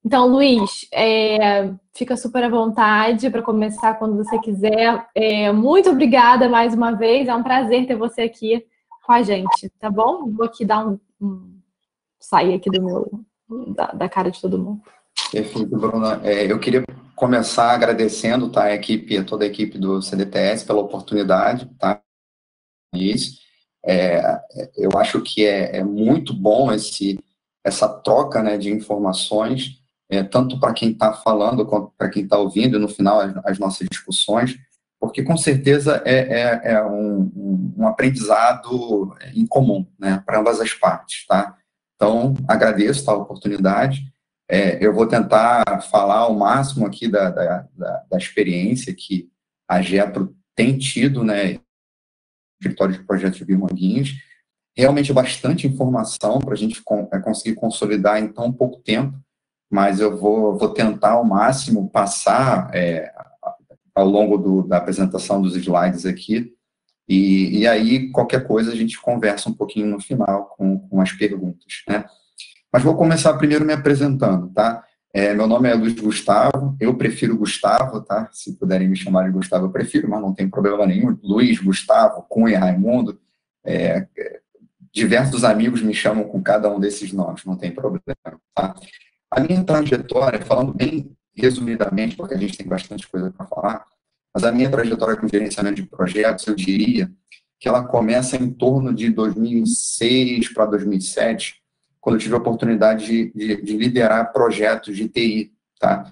Então, Luiz, fica super à vontade para começar quando você quiser. Muito obrigada mais uma vez, é um prazer ter você aqui com a gente, tá bom? Vou aqui dar sair aqui da cara de todo mundo. Perfeito, Bruna. Eu queria começar agradecendo, tá, toda a equipe do CDTS pela oportunidade, tá? Eu acho que é muito bom essa troca, né, de informações, tanto para quem está falando quanto para quem está ouvindo, e no final as nossas discussões, porque com certeza é um aprendizado em comum, né, para ambas as partes, tá? Então, agradeço, tá, a oportunidade. Eu vou tentar falar ao máximo aqui da experiência que a GEPRO tem tido, né, escritório de projetos de Biomanguinhos. Realmente bastante informação para a gente conseguir consolidar em tão pouco tempo, mas eu vou tentar ao máximo passar ao longo da apresentação dos slides aqui, e aí qualquer coisa a gente conversa um pouquinho no final com as perguntas, né? Mas vou começar primeiro me apresentando, tá? Meu nome é Luiz Gustavo, eu prefiro Gustavo, tá? Se puderem me chamar de Gustavo, eu prefiro, mas não tem problema nenhum. Luiz, Gustavo, Cunha, Raimundo, diversos amigos me chamam com cada um desses nomes, não tem problema, tá? A minha trajetória, falando bem resumidamente, porque a gente tem bastante coisa para falar, mas a minha trajetória com gerenciamento de projetos, eu diria que ela começa em torno de 2006 para 2007, quando eu tive a oportunidade de liderar projetos de TI, tá?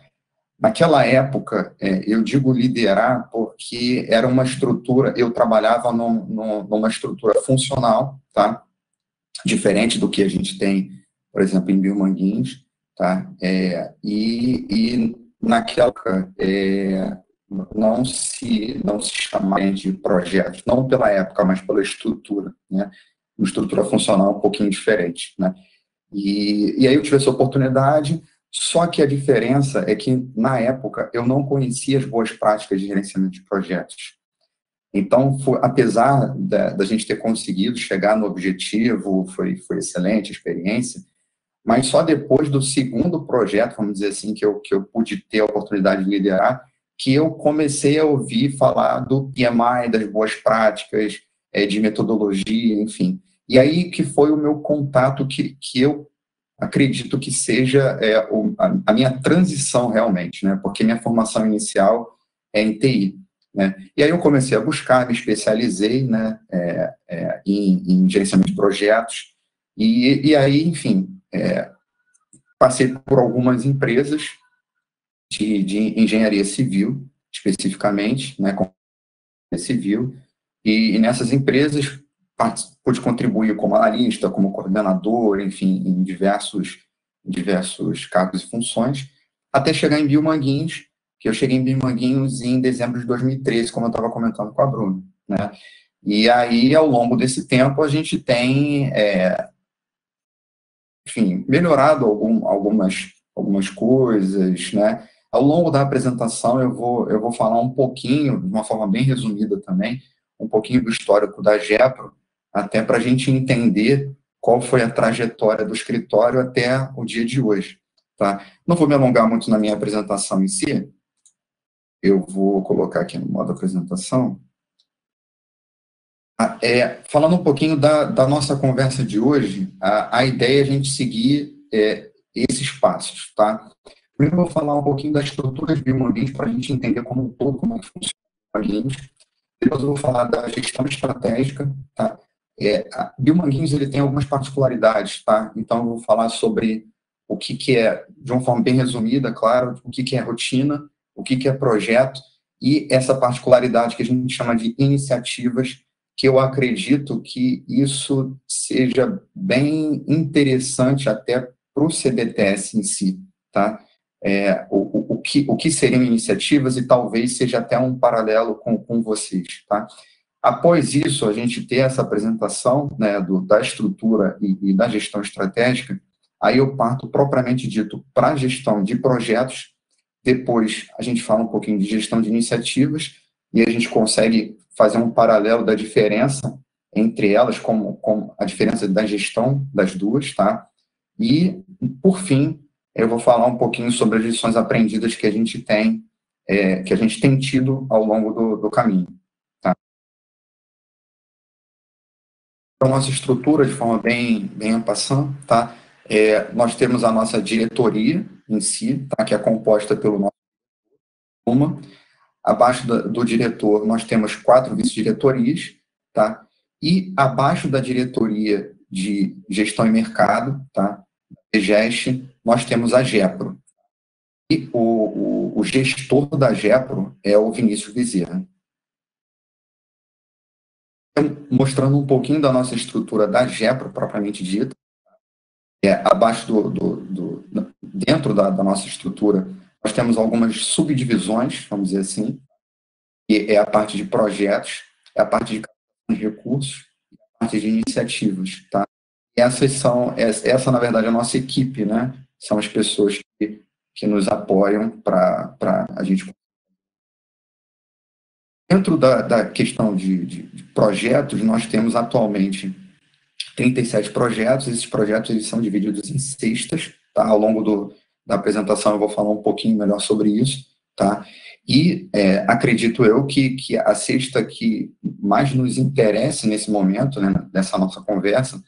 Naquela época, eu digo liderar porque era uma estrutura, eu trabalhava numa estrutura funcional, tá? Diferente do que a gente tem, por exemplo, em Biomanguinhos, tá? E naquela época, não se chamava de projetos, não pela época, mas pela estrutura, né? Uma estrutura funcional um pouquinho diferente, né? E aí eu tive essa oportunidade, só que a diferença é que, na época, eu não conhecia as boas práticas de gerenciamento de projetos. Então, apesar da gente ter conseguido chegar no objetivo, foi excelente a experiência, mas só depois do segundo projeto, vamos dizer assim, que eu pude ter a oportunidade de liderar, que eu comecei a ouvir falar do PMI, das boas práticas, de metodologia, enfim. E aí que foi o meu contato que eu acredito que seja a minha transição realmente, né? Porque minha formação inicial é em TI, né? E aí eu comecei a buscar, me especializei, né, em gerenciamento de projetos, e aí, enfim, passei por algumas empresas de engenharia civil, especificamente, né, com civil, e nessas empresas pude contribuir como analista, como coordenador, enfim, em diversos cargos e funções, até chegar em Biomanguinhos, que eu cheguei em Biomanguinhos em dezembro de 2013, como eu estava comentando com a Bruna, né? E aí, ao longo desse tempo, a gente tem, enfim, melhorado algumas coisas, né? Ao longo da apresentação, eu vou falar um pouquinho, de uma forma bem resumida também, um pouquinho do histórico da GEPRO, até para a gente entender qual foi a trajetória do escritório até o dia de hoje, tá? Não vou me alongar muito na minha apresentação em si, eu vou colocar aqui no modo apresentação. Falando um pouquinho da nossa conversa de hoje, a ideia é a gente seguir esses passos, tá? Primeiro eu vou falar um pouquinho da estrutura de Biomanguinhos para a gente entender como um todo como é que funciona o Biomanguinhos. Depois eu vou falar da gestão estratégica, tá? A Biomanguinhos, ele tem algumas particularidades, tá? Então eu vou falar sobre o que é, de uma forma bem resumida, claro, o que é rotina, o que é projeto e essa particularidade que a gente chama de iniciativas, que eu acredito que isso seja bem interessante até para o CDTS em si, tá? O que seriam iniciativas e talvez seja até um paralelo com vocês, tá? Após isso, a gente ter essa apresentação, né, da estrutura e da gestão estratégica, aí eu parto propriamente dito para a gestão de projetos, depois a gente fala um pouquinho de gestão de iniciativas e a gente consegue fazer um paralelo da diferença entre elas, como a diferença da gestão das duas, tá? E, por fim, eu vou falar um pouquinho sobre as lições aprendidas que a gente tem, tido ao longo do caminho. Tá? Então, nossa estrutura, de forma bem en passant, tá? Nós temos a nossa diretoria em si, tá? Que é composta pelo nosso uma. Abaixo do diretor, nós temos 4 vice-diretorias, tá? E abaixo da diretoria de gestão e mercado, tá? EGEST, nós temos a GEPRO. E o gestor da GEPRO é o Vinícius Bezerra. Então, mostrando um pouquinho da nossa estrutura da GEPRO, propriamente dita, abaixo dentro da nossa estrutura, nós temos algumas subdivisões, vamos dizer assim, que é a parte de projetos, é a parte de recursos, a parte de iniciativas, tá? Essa, na verdade, é a nossa equipe, né? São as pessoas que nos apoiam para a gente. Dentro da questão de projetos, nós temos atualmente 37 projetos. Esses projetos eles são divididos em cestas, tá? Ao longo da apresentação eu vou falar um pouquinho melhor sobre isso, tá? E acredito eu que a cesta que mais nos interessa nesse momento, né, dessa nossa conversa,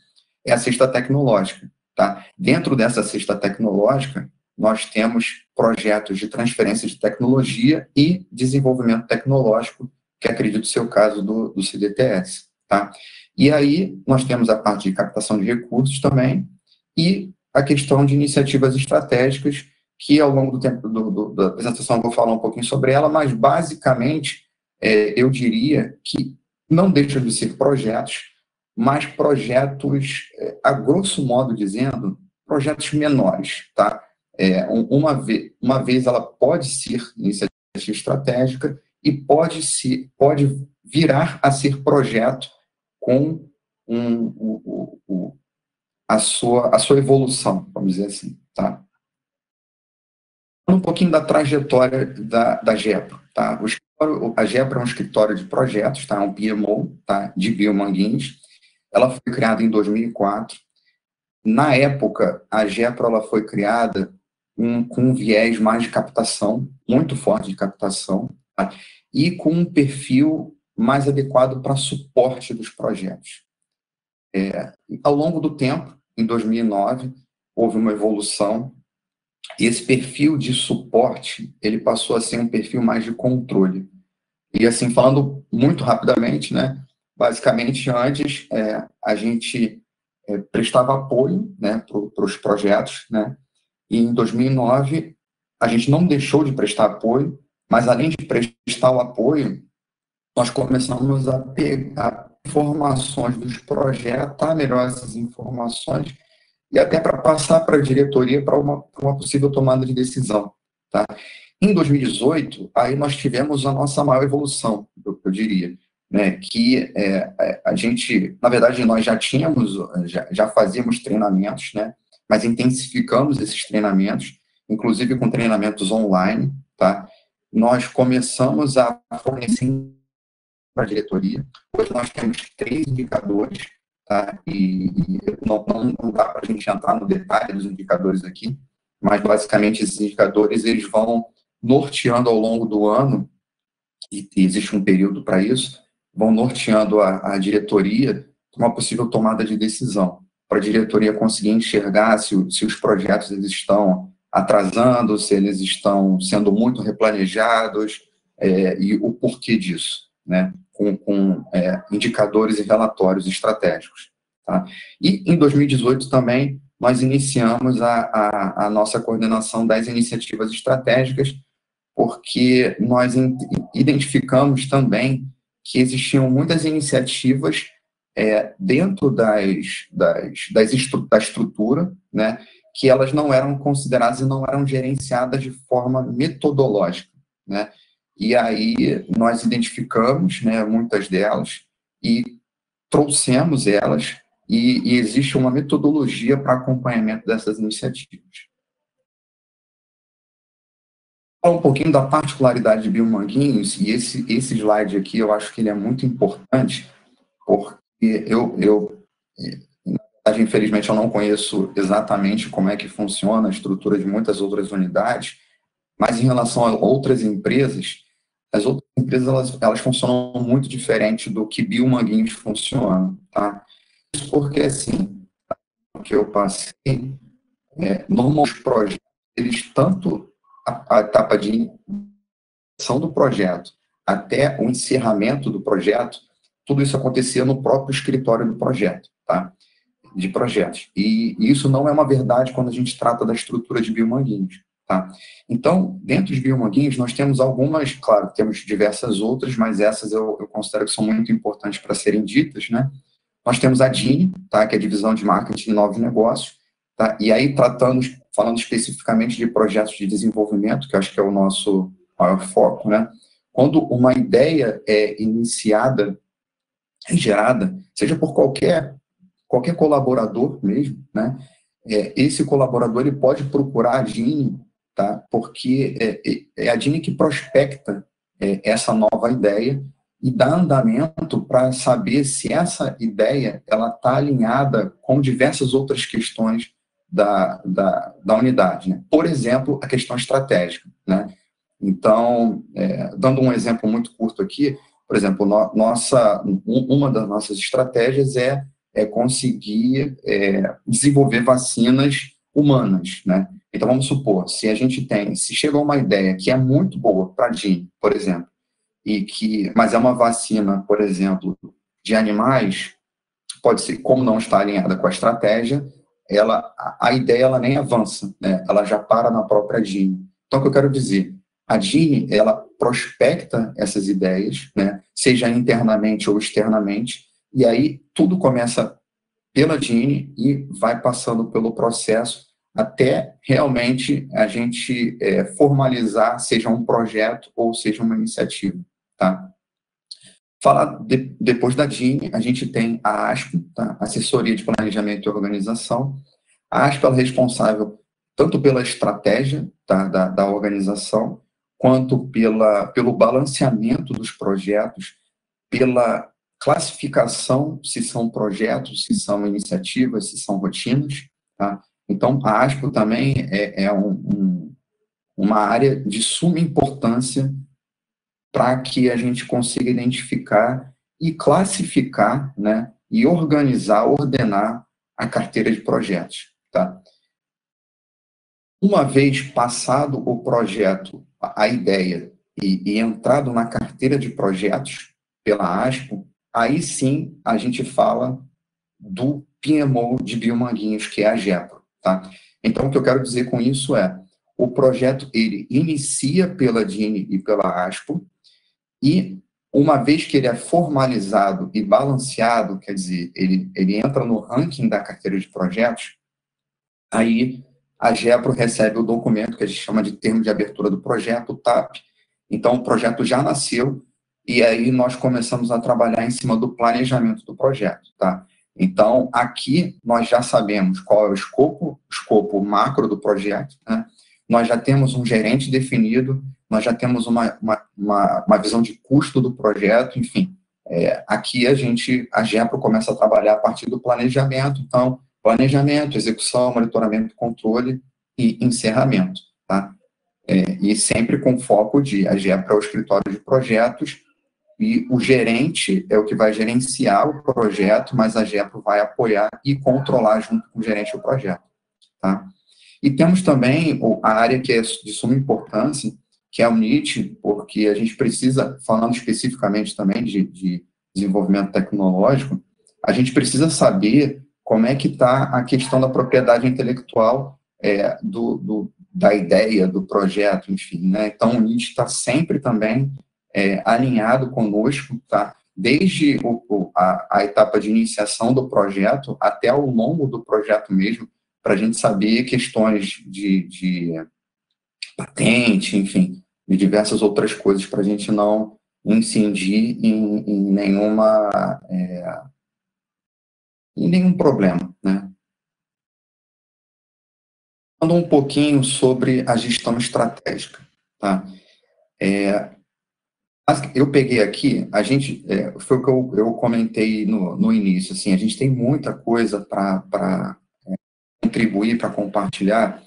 é a cesta tecnológica, tá? Dentro dessa cesta tecnológica, nós temos projetos de transferência de tecnologia e desenvolvimento tecnológico, que acredito ser o caso do CDTS, tá? E aí nós temos a parte de captação de recursos também e a questão de iniciativas estratégicas, que ao longo do tempo da apresentação eu vou falar um pouquinho sobre ela, mas basicamente eu diria que não deixam de ser projetos, mas projetos, a grosso modo dizendo, projetos menores, tá? Uma vez ela pode ser iniciativa estratégica e pode virar a ser projeto com a sua evolução, vamos dizer assim, tá? Um pouquinho da trajetória da GEPRO, tá? A GEPRO é um escritório de projetos, tá? Um PMO, tá? De Biomanguinhos. Ela foi criada em 2004. Na época, a GEPRO ela foi criada com um viés mais de captação, muito forte de captação, tá? E com um perfil mais adequado para suporte dos projetos. Ao longo do tempo, em 2009, houve uma evolução e esse perfil de suporte, ele passou a ser um perfil mais de controle. E assim, falando muito rapidamente, né, basicamente, antes, a gente prestava apoio, né, para os projetos, né, e em 2009, a gente não deixou de prestar apoio, mas além de prestar o apoio, nós começamos a pegar informações dos projetos, tá, melhor essas informações, e até para passar para a diretoria para uma possível tomada de decisão. Tá? Em 2018, aí nós tivemos a nossa maior evolução, eu diria, né? Que a gente, na verdade, nós já fazíamos treinamentos, né? Mas intensificamos esses treinamentos, inclusive com treinamentos online. Tá? Nós começamos a fornecer para a diretoria. Hoje nós temos 3 indicadores, tá? E não dá para a gente entrar no detalhe dos indicadores aqui, mas basicamente esses indicadores eles vão norteando ao longo do ano, e existe um período para isso, vão norteando a diretoria com uma possível tomada de decisão, para a diretoria conseguir enxergar se os projetos eles estão atrasando, se eles estão sendo muito replanejados, e o porquê disso, né? Com indicadores e relatórios estratégicos. Tá? E em 2018 também nós iniciamos a nossa coordenação das iniciativas estratégicas, porque nós identificamos também que existiam muitas iniciativas dentro da estrutura, né, que elas não eram consideradas e não eram gerenciadas de forma metodológica, né? E aí nós identificamos, né, muitas delas e trouxemos elas e existe uma metodologia para acompanhamento dessas iniciativas. Um pouquinho da particularidade de Biomanguinhos, e esse slide aqui eu acho que ele é muito importante, porque infelizmente eu não conheço exatamente como é que funciona a estrutura de muitas outras unidades, mas em relação a outras empresas, as outras empresas elas funcionam muito diferente do que Biomanguinhos funciona, tá? Isso porque, assim, o que eu passei, normalmente os projetos, eles tanto a etapa de iniciação do projeto até o encerramento do projeto, tudo isso acontecia no próprio escritório do projeto, tá? De projetos. E isso não é uma verdade quando a gente trata da estrutura de Biomanguinhos, tá? Então, dentro de Biomanguinhos, nós temos algumas, claro, temos diversas outras, mas essas eu considero que são muito importantes para serem ditas, né? Nós temos a DINE, tá? Que é a Divisão de Marketing e Novos Negócios, tá? E aí, falando especificamente de projetos de desenvolvimento, que eu acho que é o nosso maior foco, né? Quando uma ideia é iniciada, é gerada, seja por qualquer colaborador mesmo, né? Esse colaborador ele pode procurar a DINE, tá? Porque é a DINE que prospecta essa nova ideia e dá andamento para saber se essa ideia ela está alinhada com diversas outras questões da unidade, né? Por exemplo, a questão estratégica, né? Então, dando um exemplo muito curto aqui, por exemplo, uma das nossas estratégias é conseguir desenvolver vacinas humanas, né? Então, vamos supor, se chega uma ideia que é muito boa para a DIN, por exemplo, mas é uma vacina, por exemplo, de animais, pode ser, como não está alinhada com a estratégia, a ideia ela nem avança, né? Ela já para na própria DIN. Então, o que eu quero dizer, a DIN, ela prospecta essas ideias, né? Seja internamente ou externamente, e aí tudo começa pela DIN e vai passando pelo processo até realmente a gente formalizar, seja um projeto ou seja uma iniciativa, tá? Depois da DIN, a gente tem a ASPO, tá? Assessoria de Planejamento e Organização. A ASPO é responsável tanto pela estratégia, tá, da organização, quanto pelo balanceamento dos projetos, pela classificação, se são projetos, se são iniciativas, se são rotinas, tá? Então, a ASPO também uma área de suma importância para que a gente consiga identificar e classificar, né, e organizar, ordenar a carteira de projetos, tá? Uma vez passado o projeto, a ideia, e entrado na carteira de projetos pela ASPO, aí sim a gente fala do PMO de Biomanguinhos, que é a GEPRO, tá? Então, o que eu quero dizer com isso o projeto, ele inicia pela DIN e pela ASPO, e uma vez que ele é formalizado e balanceado, quer dizer, ele entra no ranking da carteira de projetos, aí a GEPRO recebe o documento que a gente chama de termo de abertura do projeto, o TAP. Então, o projeto já nasceu e aí nós começamos a trabalhar em cima do planejamento do projeto, tá? Então, aqui nós já sabemos qual é o escopo macro do projeto, né? Nós já temos um gerente definido, nós já temos uma visão de custo do projeto, enfim. Aqui a GEPRO começa a trabalhar a partir do planejamento, então, planejamento, execução, monitoramento, controle e encerramento, tá? E sempre com foco a GEPRO é o escritório de projetos e o gerente é o que vai gerenciar o projeto, mas a GEPRO vai apoiar e controlar junto com o gerente do projeto, tá? E temos também a área que é de suma importância, que é o NIT, porque a gente precisa, falando especificamente também de desenvolvimento tecnológico, a gente precisa saber como é que está a questão da propriedade intelectual da ideia, do projeto, enfim, né? Então, o NIT está sempre também alinhado conosco, tá? Desde a etapa de iniciação do projeto até ao longo do projeto mesmo, para a gente saber questões de patente, enfim, de diversas outras coisas, para a gente não incidir em nenhum problema, né? Falando um pouquinho sobre a gestão estratégica, tá? Eu peguei aqui, foi o que eu comentei no início, assim, a gente tem muita coisa para contribuir, para compartilhar,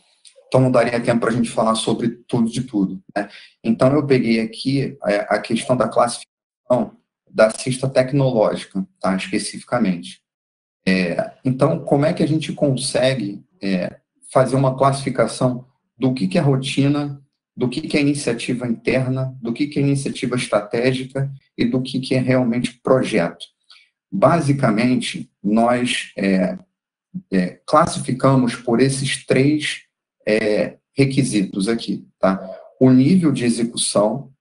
então não daria tempo para a gente falar sobre tudo de tudo, né? Então eu peguei aqui a questão da classificação da cesta tecnológica, tá, especificamente. Então, como é que a gente consegue fazer uma classificação do que é rotina, do que é iniciativa interna, do que é iniciativa estratégica e do que é realmente projeto? Basicamente, nós classificamos por esses três requisitos aqui, tá? O nível de execução,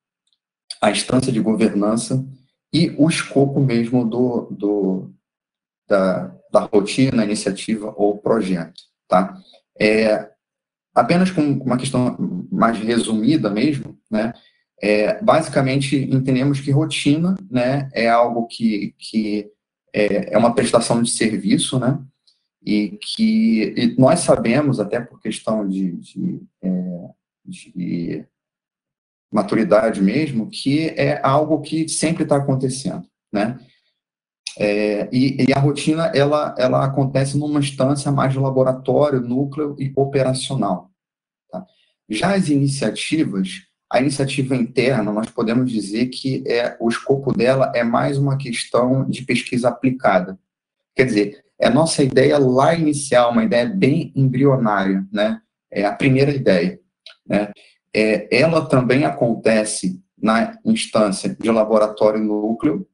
a instância de governança e o escopo mesmo da rotina, iniciativa ou projeto, tá? Apenas com uma questão mais resumida mesmo, né? Basicamente, entendemos que rotina, né, é algo que é uma prestação de serviço, né? E nós sabemos, até por questão de maturidade mesmo, que é algo que sempre está acontecendo, né? E a rotina, ela acontece numa instância mais de laboratório, núcleo e operacional. Tá? Já as iniciativas, a iniciativa interna, nós podemos dizer que o escopo dela é mais uma questão de pesquisa aplicada. Quer dizer, é a nossa ideia lá inicial, uma ideia bem embrionária, né? É a primeira ideia, né? Ela também acontece na instância de laboratório núcleo,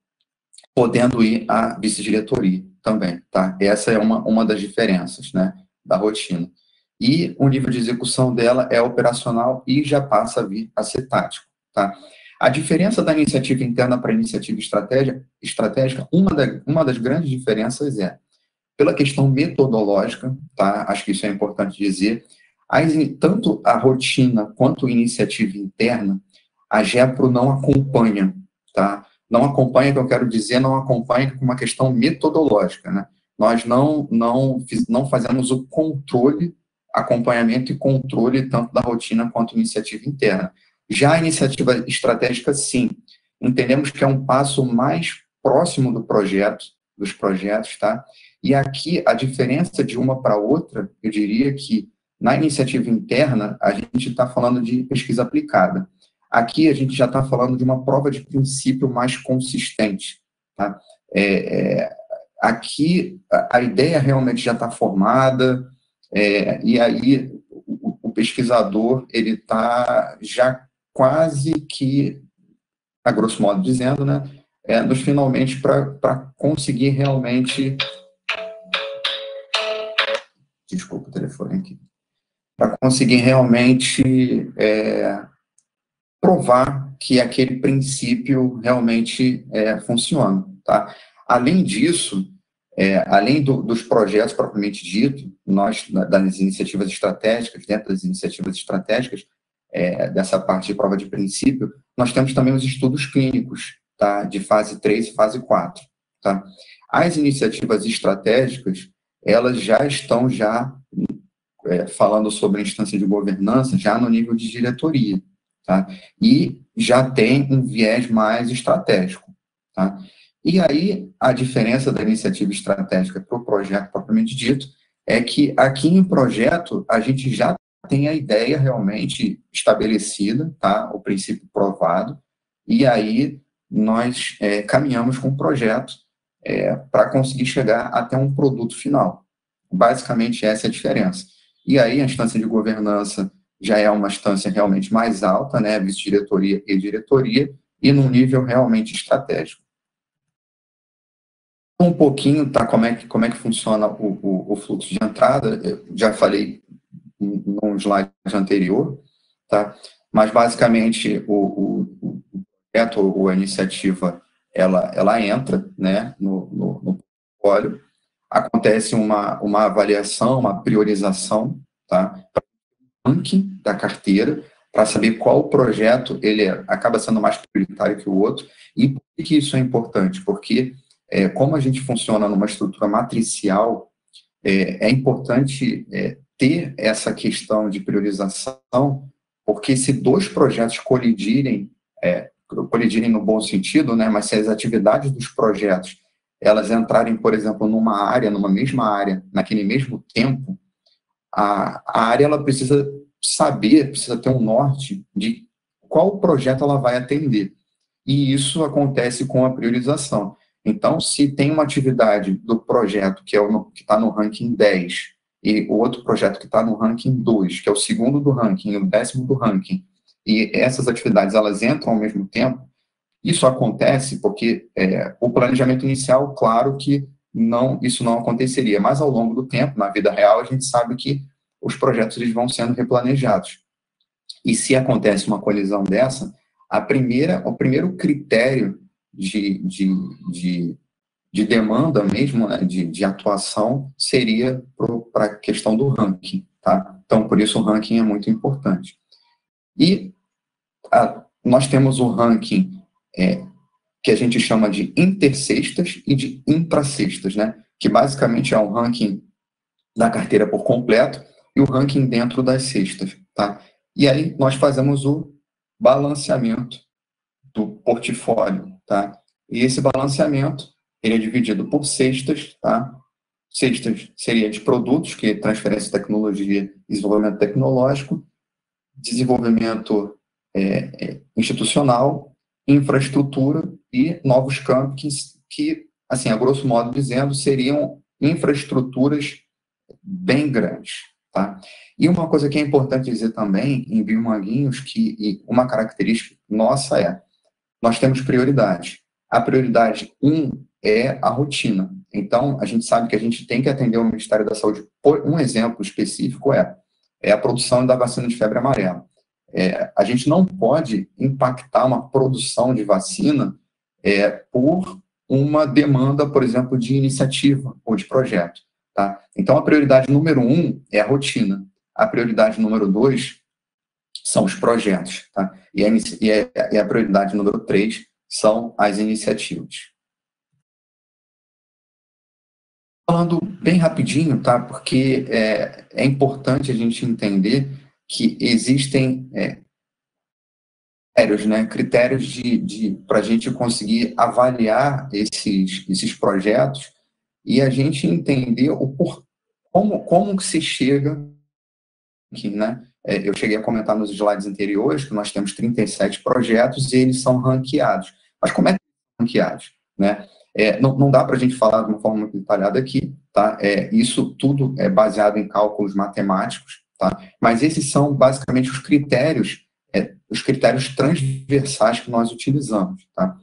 podendo ir à vice-diretoria também, tá? Essa é uma das diferenças, né, da rotina. E o nível de execução dela é operacional e já passa a vir a ser tático, tá? A diferença da iniciativa interna para a iniciativa estratégica, uma das grandes diferenças pela questão metodológica, tá? Acho que isso é importante dizer. Tanto a rotina quanto a iniciativa interna, a GEPRO não acompanha, tá? Não acompanha, que eu quero dizer, não acompanha com uma questão metodológica, né? Nós não fazemos o controle, acompanhamento e controle tanto da rotina quanto da iniciativa interna. Já a iniciativa estratégica, sim. Entendemos que é um passo mais próximo dos projetos, tá? E aqui, a diferença de uma para outra, eu diria que na iniciativa interna, a gente está falando de pesquisa aplicada. Aqui, a gente já está falando de uma prova de princípio mais consistente, tá? Aqui, a ideia realmente já está formada, e aí o pesquisador, ele está já quase que, a grosso modo dizendo, né, nos finalmente para conseguir realmente... Desculpa o telefone aqui. Para conseguir realmente provar que aquele princípio realmente funciona, tá? Além disso, além dos projetos propriamente dito, nós, das iniciativas estratégicas, dentro das iniciativas estratégicas, dessa parte de prova de princípio, nós temos também os estudos clínicos, tá? De fase 3 e fase 4, tá? As iniciativas estratégicas, elas já estão falando sobre a instância de governança já no nível de diretoria, tá? E já tem um viés mais estratégico, tá? E aí, a diferença da iniciativa estratégica para o projeto propriamente dito é que aqui em projeto a gente já tem a ideia realmente estabelecida, tá? O princípio provado, e aí nós caminhamos com o projeto para conseguir chegar até um produto final. Basicamente, essa é a diferença. E aí, a instância de governança já é uma instância realmente mais alta, né? Vice-diretoria e diretoria, e num nível realmente estratégico. Um pouquinho, tá? Como é que funciona o fluxo de entrada, eu já falei num slide anterior, tá? Mas, basicamente, o projeto ou a iniciativa, ela entra, né, no portfólio, acontece uma avaliação, uma priorização, tá? Ranking da carteira, para saber qual projeto ele acaba sendo mais prioritário que o outro. E por que isso é importante? Porque, como a gente funciona numa estrutura matricial, é importante ter essa questão de priorização, porque se dois projetos colidirem colidirem no bom sentido, né, mas se as atividades dos projetos elas entrarem, por exemplo, numa mesma área, naquele mesmo tempo, a área ela precisa saber, precisa ter um norte de qual projeto ela vai atender. E isso acontece com a priorização. Então, se tem uma atividade do projeto que está no ranking 10 e o outro projeto que está no ranking 2, que é o segundo do ranking e o 10º do ranking, e essas atividades elas entram ao mesmo tempo, isso acontece porque o planejamento inicial, claro que isso não aconteceria, mas ao longo do tempo, na vida real, a gente sabe que os projetos eles vão sendo replanejados. E se acontece uma colisão dessa, o primeiro critério de demanda mesmo, né, de atuação, seria para a questão do ranking. Tá? Então, por isso o ranking é muito importante. E nós temos o ranking que a gente chama de intercestas e de intracestas, né? Que basicamente é um ranking da carteira por completo e o ranking dentro das cestas. Tá? E aí nós fazemos o balanceamento do portfólio. Tá? E esse balanceamento ele é dividido por cestas. Tá? Cestas seria de produtos, que é transferência de tecnologia e desenvolvimento tecnológico, desenvolvimento institucional, infraestrutura e novos campos que, assim, a grosso modo dizendo, seriam infraestruturas bem grandes. Tá? E uma coisa que é importante dizer também em Biomanguinhos, que uma característica nossa nós temos prioridade. A prioridade 1 é a rotina. Então, a gente sabe que a gente tem que atender o Ministério da Saúde. Um exemplo específico é a produção da vacina de febre amarela. A gente não pode impactar uma produção de vacina por uma demanda, por exemplo, de iniciativa ou de projeto. Tá? Então, a prioridade número 1 é a rotina. A prioridade número 2 são os projetos. Tá? E a prioridade número 3 são as iniciativas. Falando bem rapidinho, tá? Porque é importante a gente entender que existem critérios para a gente conseguir avaliar esses projetos e a gente entender como que se chega aqui, né? Eu cheguei a comentar nos slides anteriores que nós temos 37 projetos e eles são ranqueados. Mas como é que são ranqueados? Né? Não dá para a gente falar de uma forma muito detalhada aqui, tá? Isso tudo é baseado em cálculos matemáticos, tá? Mas esses são basicamente os critérios transversais que nós utilizamos, tá?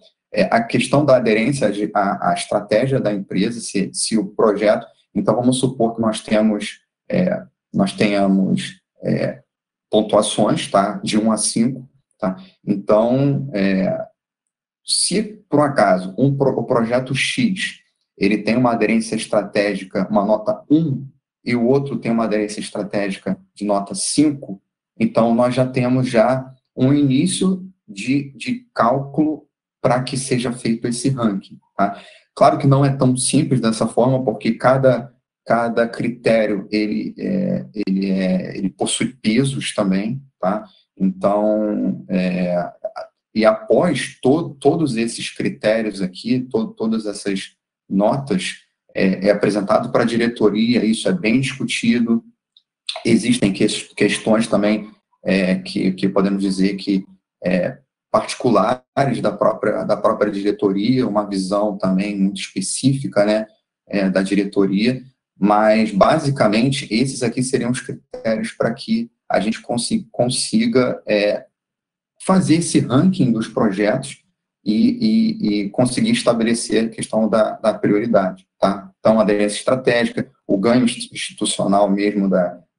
A questão da aderência à estratégia da empresa, se o projeto... Então, vamos supor que nós tenhamos pontuações, tá? De 1 a 5, tá? Então, se por um acaso o projeto X ele tem uma aderência estratégica, uma nota 1, e o outro tem uma aderência estratégica de nota 5, então nós já temos um início de cálculo para que seja feito esse ranking. Tá? Claro que não é tão simples dessa forma, porque cada critério ele possui pesos também, tá? Então, e após todos esses critérios aqui, todas essas notas, é apresentado para a diretoria, isso é bem discutido. Existem questões também que podemos dizer que particulares da própria diretoria, uma visão também muito específica, né, da diretoria, mas basicamente esses aqui seriam os critérios para que a gente consiga fazer esse ranking dos projetos e conseguir estabelecer a questão da prioridade. Tá? Então, a aderência estratégica, o ganho institucional mesmo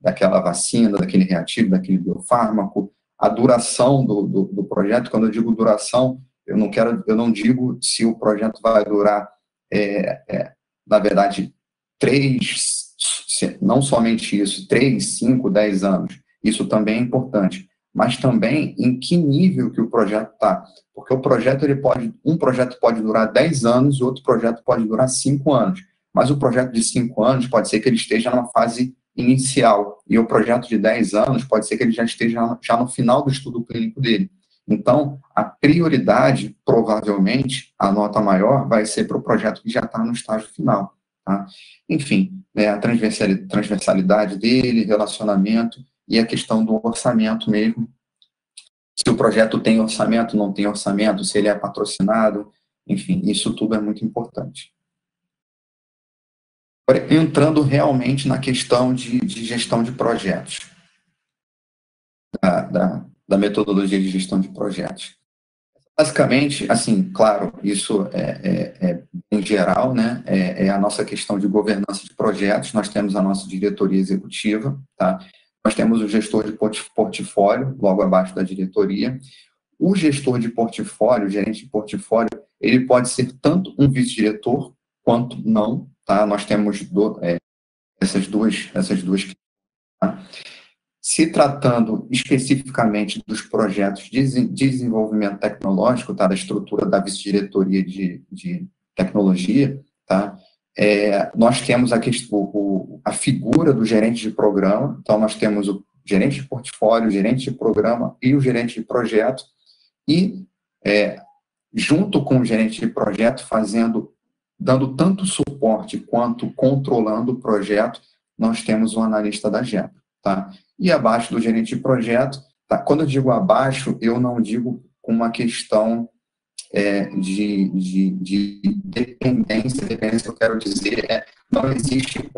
daquela vacina, daquele reativo, daquele biofármaco, a duração do projeto. Quando eu digo duração, eu não digo se o projeto vai durar, na verdade, 3, não somente isso, 3, 5, 10 anos. Isso também é importante. Mas também em que nível que o projeto está. Porque um projeto pode durar 10 anos e outro projeto pode durar 5 anos. Mas o projeto de 5 anos pode ser que ele esteja numa fase inicial. E o projeto de 10 anos pode ser que ele já esteja no final do estudo clínico dele. Então, a prioridade, provavelmente, a nota maior vai ser para o projeto que já está no estágio final. Tá? Enfim, né, a transversalidade dele, relacionamento e a questão do orçamento mesmo. Se o projeto tem orçamento, não tem orçamento, se ele é patrocinado, enfim, isso tudo é muito importante. Agora, entrando realmente na questão de gestão de projetos, da metodologia de gestão de projetos. Basicamente, assim, claro, isso é em geral, né, é a nossa questão de governança de projetos. Nós temos a nossa diretoria executiva, tá? Nós temos o gestor de portfólio, logo abaixo da diretoria. O gestor de portfólio, o gerente de portfólio, ele pode ser tanto um vice-diretor quanto não, tá? Nós temos essas duas, tá? Se tratando especificamente dos projetos de desenvolvimento tecnológico, tá, da estrutura da vice-diretoria de tecnologia, tá, nós temos a figura do gerente de programa. Então, nós temos o gerente de portfólio, o gerente de programa e o gerente de projeto, e junto com o gerente de projeto, dando tanto suporte quanto controlando o projeto, nós temos o analista da GEPRO, tá? E abaixo do gerente de projeto, tá? Quando eu digo abaixo, eu não digo com uma questão de dependência que eu quero dizer, não existe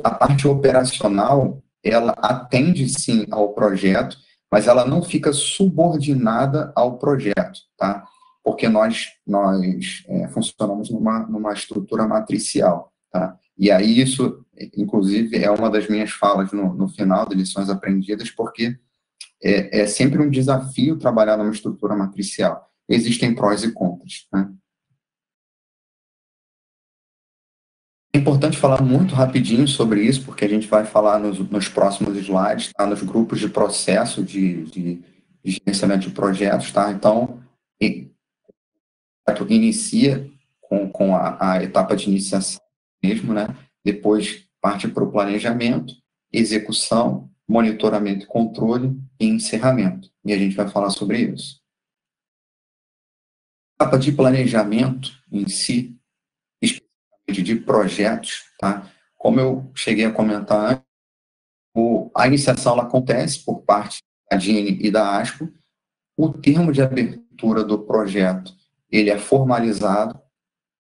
a parte operacional, ela atende sim ao projeto, mas ela não fica subordinada ao projeto, tá? Porque nós funcionamos numa estrutura matricial, tá? E aí isso, inclusive, é uma das minhas falas no final de lições aprendidas, porque é sempre um desafio trabalhar numa estrutura matricial. Existem prós e contras, né? É importante falar muito rapidinho sobre isso, porque a gente vai falar nos próximos slides, tá? Nos grupos de processo de gerenciamento de projetos, tá? Então, inicia com a etapa de iniciação mesmo, né? Depois parte para o planejamento, execução, monitoramento e controle e encerramento. E a gente vai falar sobre isso. A etapa de planejamento em si, especificamente de projetos, tá? Como eu cheguei a comentar antes, a iniciação ela acontece por parte da DINE e da ASPO. O termo de abertura do projeto ele é formalizado,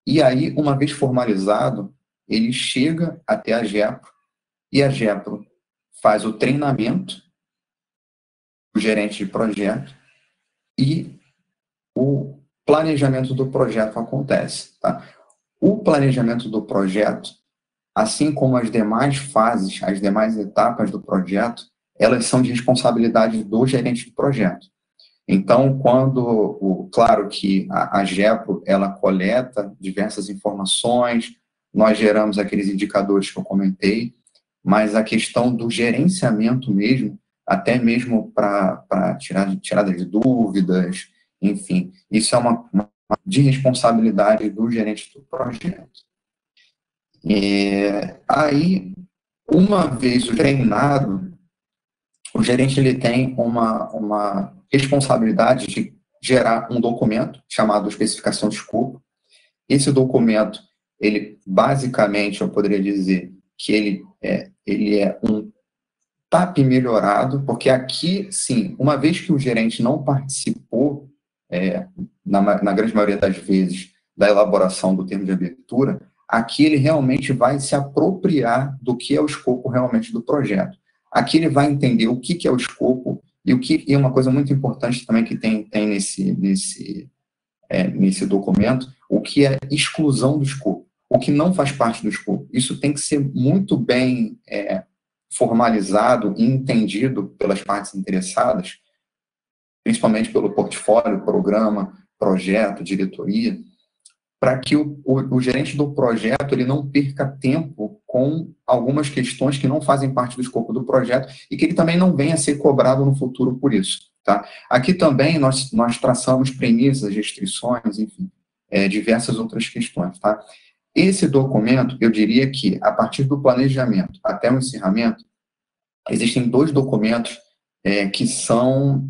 e aí, uma vez formalizado, ele chega até a GEPRO, e a GEPRO faz o treinamento do gerente de projeto, e o planejamento do projeto acontece. Tá? O planejamento do projeto, assim como as demais fases, as demais etapas do projeto, elas são de responsabilidade do gerente de projeto. Então, claro que a GEPRO, ela coleta diversas informações, nós geramos aqueles indicadores que eu comentei, mas a questão do gerenciamento mesmo, até mesmo para tirada de dúvidas, enfim, isso é uma de responsabilidade do gerente do projeto. Aí, uma vez treinado, o gerente ele tem uma responsabilidade de gerar um documento chamado especificação de escopo. Esse documento, ele basicamente, eu poderia dizer que ele é um TAP melhorado, porque aqui, sim, uma vez que o gerente não participou, na grande maioria das vezes, da elaboração do termo de abertura, aqui ele realmente vai se apropriar do que é o escopo realmente do projeto. Aqui ele vai entender o que é o escopo e uma coisa muito importante também que tem nesse documento, o que é exclusão do escopo, o que não faz parte do escopo. Isso tem que ser muito bem formalizado e entendido pelas partes interessadas, principalmente pelo portfólio, programa, projeto, diretoria, para que o gerente do projeto ele não perca tempo com algumas questões que não fazem parte do escopo do projeto e que ele também não venha a ser cobrado no futuro por isso. Tá? Aqui também nós traçamos premissas, restrições, enfim, diversas outras questões. Tá? Esse documento, eu diria que, a partir do planejamento até o encerramento, existem 2 documentos que são,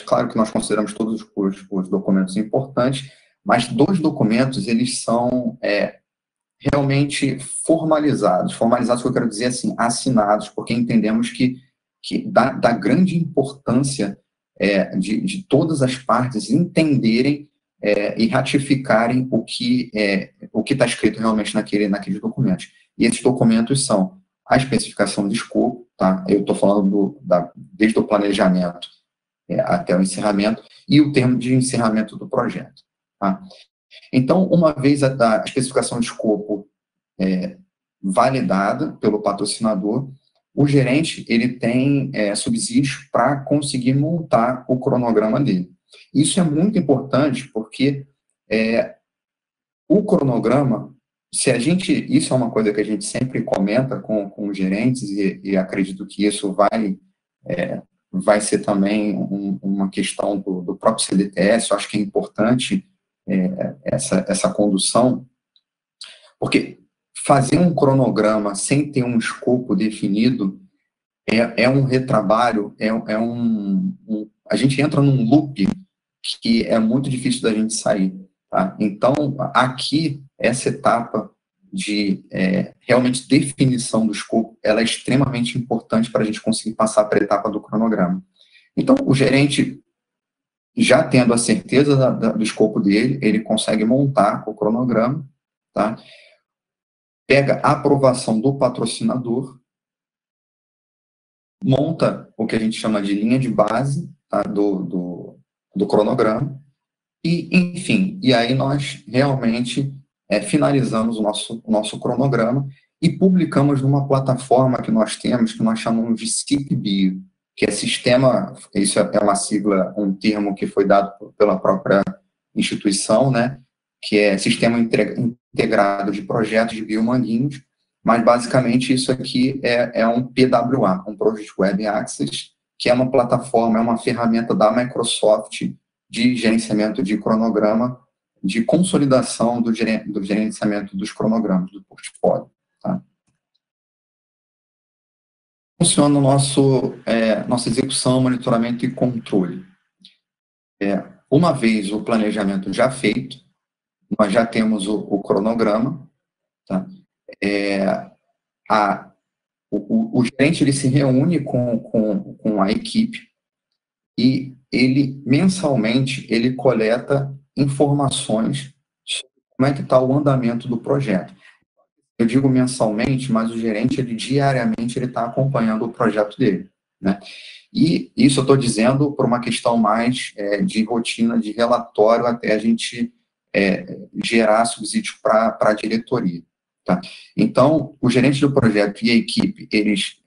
claro que nós consideramos todos os documentos importantes, mas 2 documentos, eles são realmente formalizados. Formalizados, que eu quero dizer assim, assinados, porque entendemos que da grande importância de todas as partes entenderem e ratificarem o que está escrito realmente naqueles documentos. E esses documentos são a especificação de escopo, tá? Eu estou falando desde o planejamento até o encerramento, e o termo de encerramento do projeto. Tá? Então, uma vez a especificação de escopo validada pelo patrocinador, o gerente ele tem subsídios para conseguir montar o cronograma dele. Isso é muito importante porque o cronograma, isso é uma coisa que a gente sempre comenta com os gerentes, e acredito que isso vai ser também uma questão do próprio CDTS. Eu acho que é importante essa condução, porque fazer um cronograma sem ter um escopo definido é um retrabalho, a gente entra num loop que é muito difícil da gente sair. Tá? Então, aqui, essa etapa de realmente definição do escopo, ela é extremamente importante para a gente conseguir passar para a etapa do cronograma. Então, o gerente, já tendo a certeza do escopo dele, ele consegue montar o cronograma, tá? Pega a aprovação do patrocinador, monta o que a gente chama de linha de base, tá? do cronograma, e, enfim, aí nós realmente finalizamos o nosso cronograma e publicamos numa plataforma que nós temos, que nós chamamos de CIP-Bio, que é sistema, isso é uma sigla, um termo que foi dado pela própria instituição, né, que é Sistema Integrado de Projetos de Biomanguinhos, mas basicamente isso aqui é um PWA, um Project Web Access, que é uma plataforma, é uma ferramenta da Microsoft de gerenciamento de cronograma, de consolidação do gerenciamento dos cronogramas, do portfólio. Tá? Funciona nossa execução, monitoramento e controle. Uma vez o planejamento já feito, nós já temos o cronograma, tá? O gerente ele se reúne com a equipe e ele, mensalmente, ele coleta informações sobre como é que está o andamento do projeto. Eu digo mensalmente, mas o gerente, diariamente, ele está acompanhando o projeto dele, né? E isso eu estou dizendo por uma questão mais de rotina, de relatório, até a gente gerar subsídio para a diretoria. Tá? Então, o gerente do projeto e a equipe, eles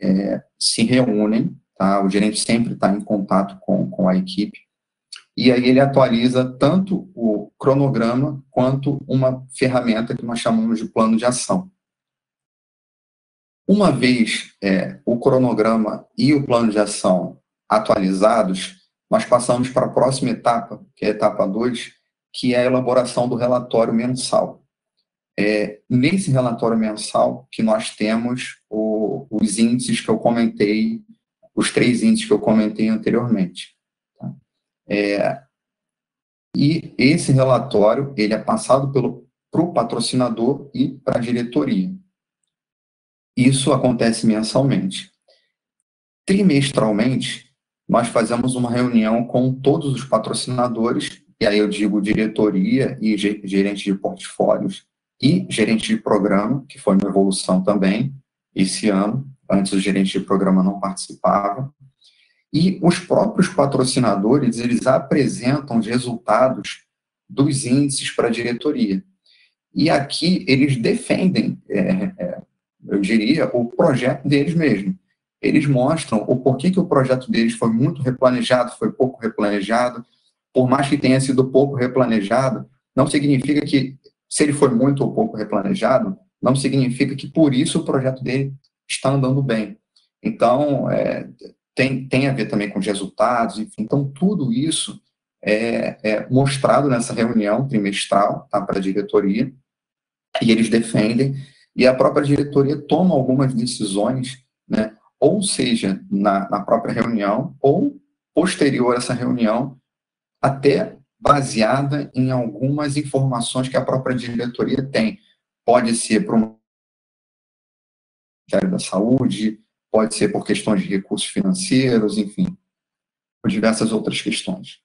se reúnem, tá? O gerente sempre está em contato com a equipe, e aí ele atualiza tanto o cronograma quanto uma ferramenta que nós chamamos de plano de ação. Uma vez o cronograma e o plano de ação atualizados, nós passamos para a próxima etapa, que é a etapa 2, que é a elaboração do relatório mensal. Nesse relatório mensal que nós temos os índices que eu comentei, os 3 índices que eu comentei anteriormente. Tá? E esse relatório ele é passado para o patrocinador e para a diretoria. Isso acontece mensalmente. Trimestralmente, nós fazemos uma reunião com todos os patrocinadores, e aí eu digo diretoria e gerente de portfólios e gerente de programa, que foi uma evolução também esse ano. Antes o gerente de programa não participava. E os próprios patrocinadores, eles apresentam os resultados dos índices para a diretoria. E aqui eles defendem, eu diria, o projeto deles mesmo. Eles mostram o porquê que o projeto deles foi muito replanejado, foi pouco replanejado. Por mais que tenha sido pouco replanejado, não significa que, se ele foi muito ou pouco replanejado, não significa que por isso o projeto dele está andando bem. Então, tem a ver também com os resultados, enfim. Então, tudo isso é mostrado nessa reunião trimestral, tá, para a diretoria, e eles defendem, e a própria diretoria toma algumas decisões né? Ou seja, na própria reunião, ou posterior a essa reunião, até baseada em algumas informações que a própria diretoria tem. Pode ser para o Ministério da Saúde, pode ser por questões de recursos financeiros, enfim, por diversas outras questões.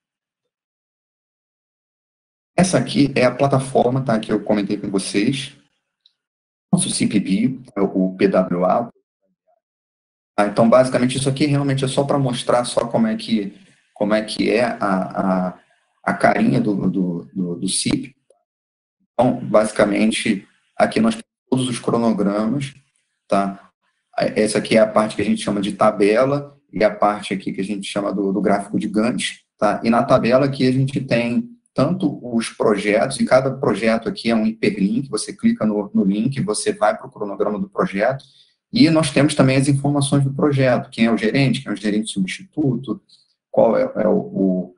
Essa aqui é a plataforma, tá, que eu comentei com vocês, nosso CPB, o PWA. Então, basicamente, isso aqui realmente é só para mostrar só como é que é a carinha do CIP. Então, basicamente, aqui nós temos todos os cronogramas, tá? Essa aqui é a parte que a gente chama de tabela e a parte aqui que a gente chama do gráfico de Gantt, tá? E na tabela aqui a gente tem tanto os projetos, e cada projeto aqui é um hiperlink, você clica no link, você vai para o cronograma do projeto, e nós temos também as informações do projeto, quem é o gerente, quem é o gerente substituto, qual é o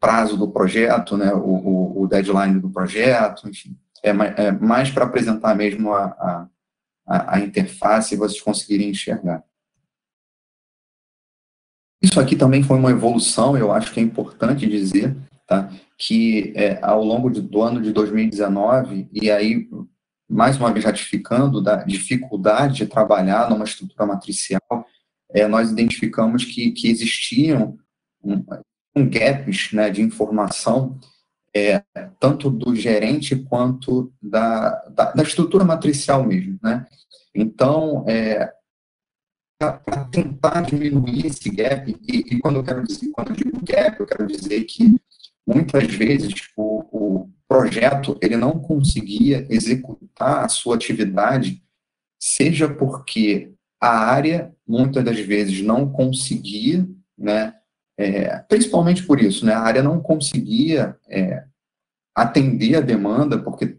prazo do projeto, né, o deadline do projeto, enfim. É mais para apresentar mesmo a interface e vocês conseguirem enxergar. Isso aqui também foi uma evolução, eu acho que é importante dizer, tá, que ao longo do ano de 2019, e aí, mais uma vez ratificando da dificuldade de trabalhar numa estrutura matricial, nós identificamos que existiam gaps, né, de informação, tanto do gerente quanto da estrutura matricial mesmo, né? Então, para tentar diminuir esse gap, e quando eu digo gap, eu quero dizer que muitas vezes o projeto ele não conseguia executar a sua atividade, seja porque a área, muitas das vezes, não conseguia, né, principalmente por isso, né, a área não conseguia atender a demanda, porque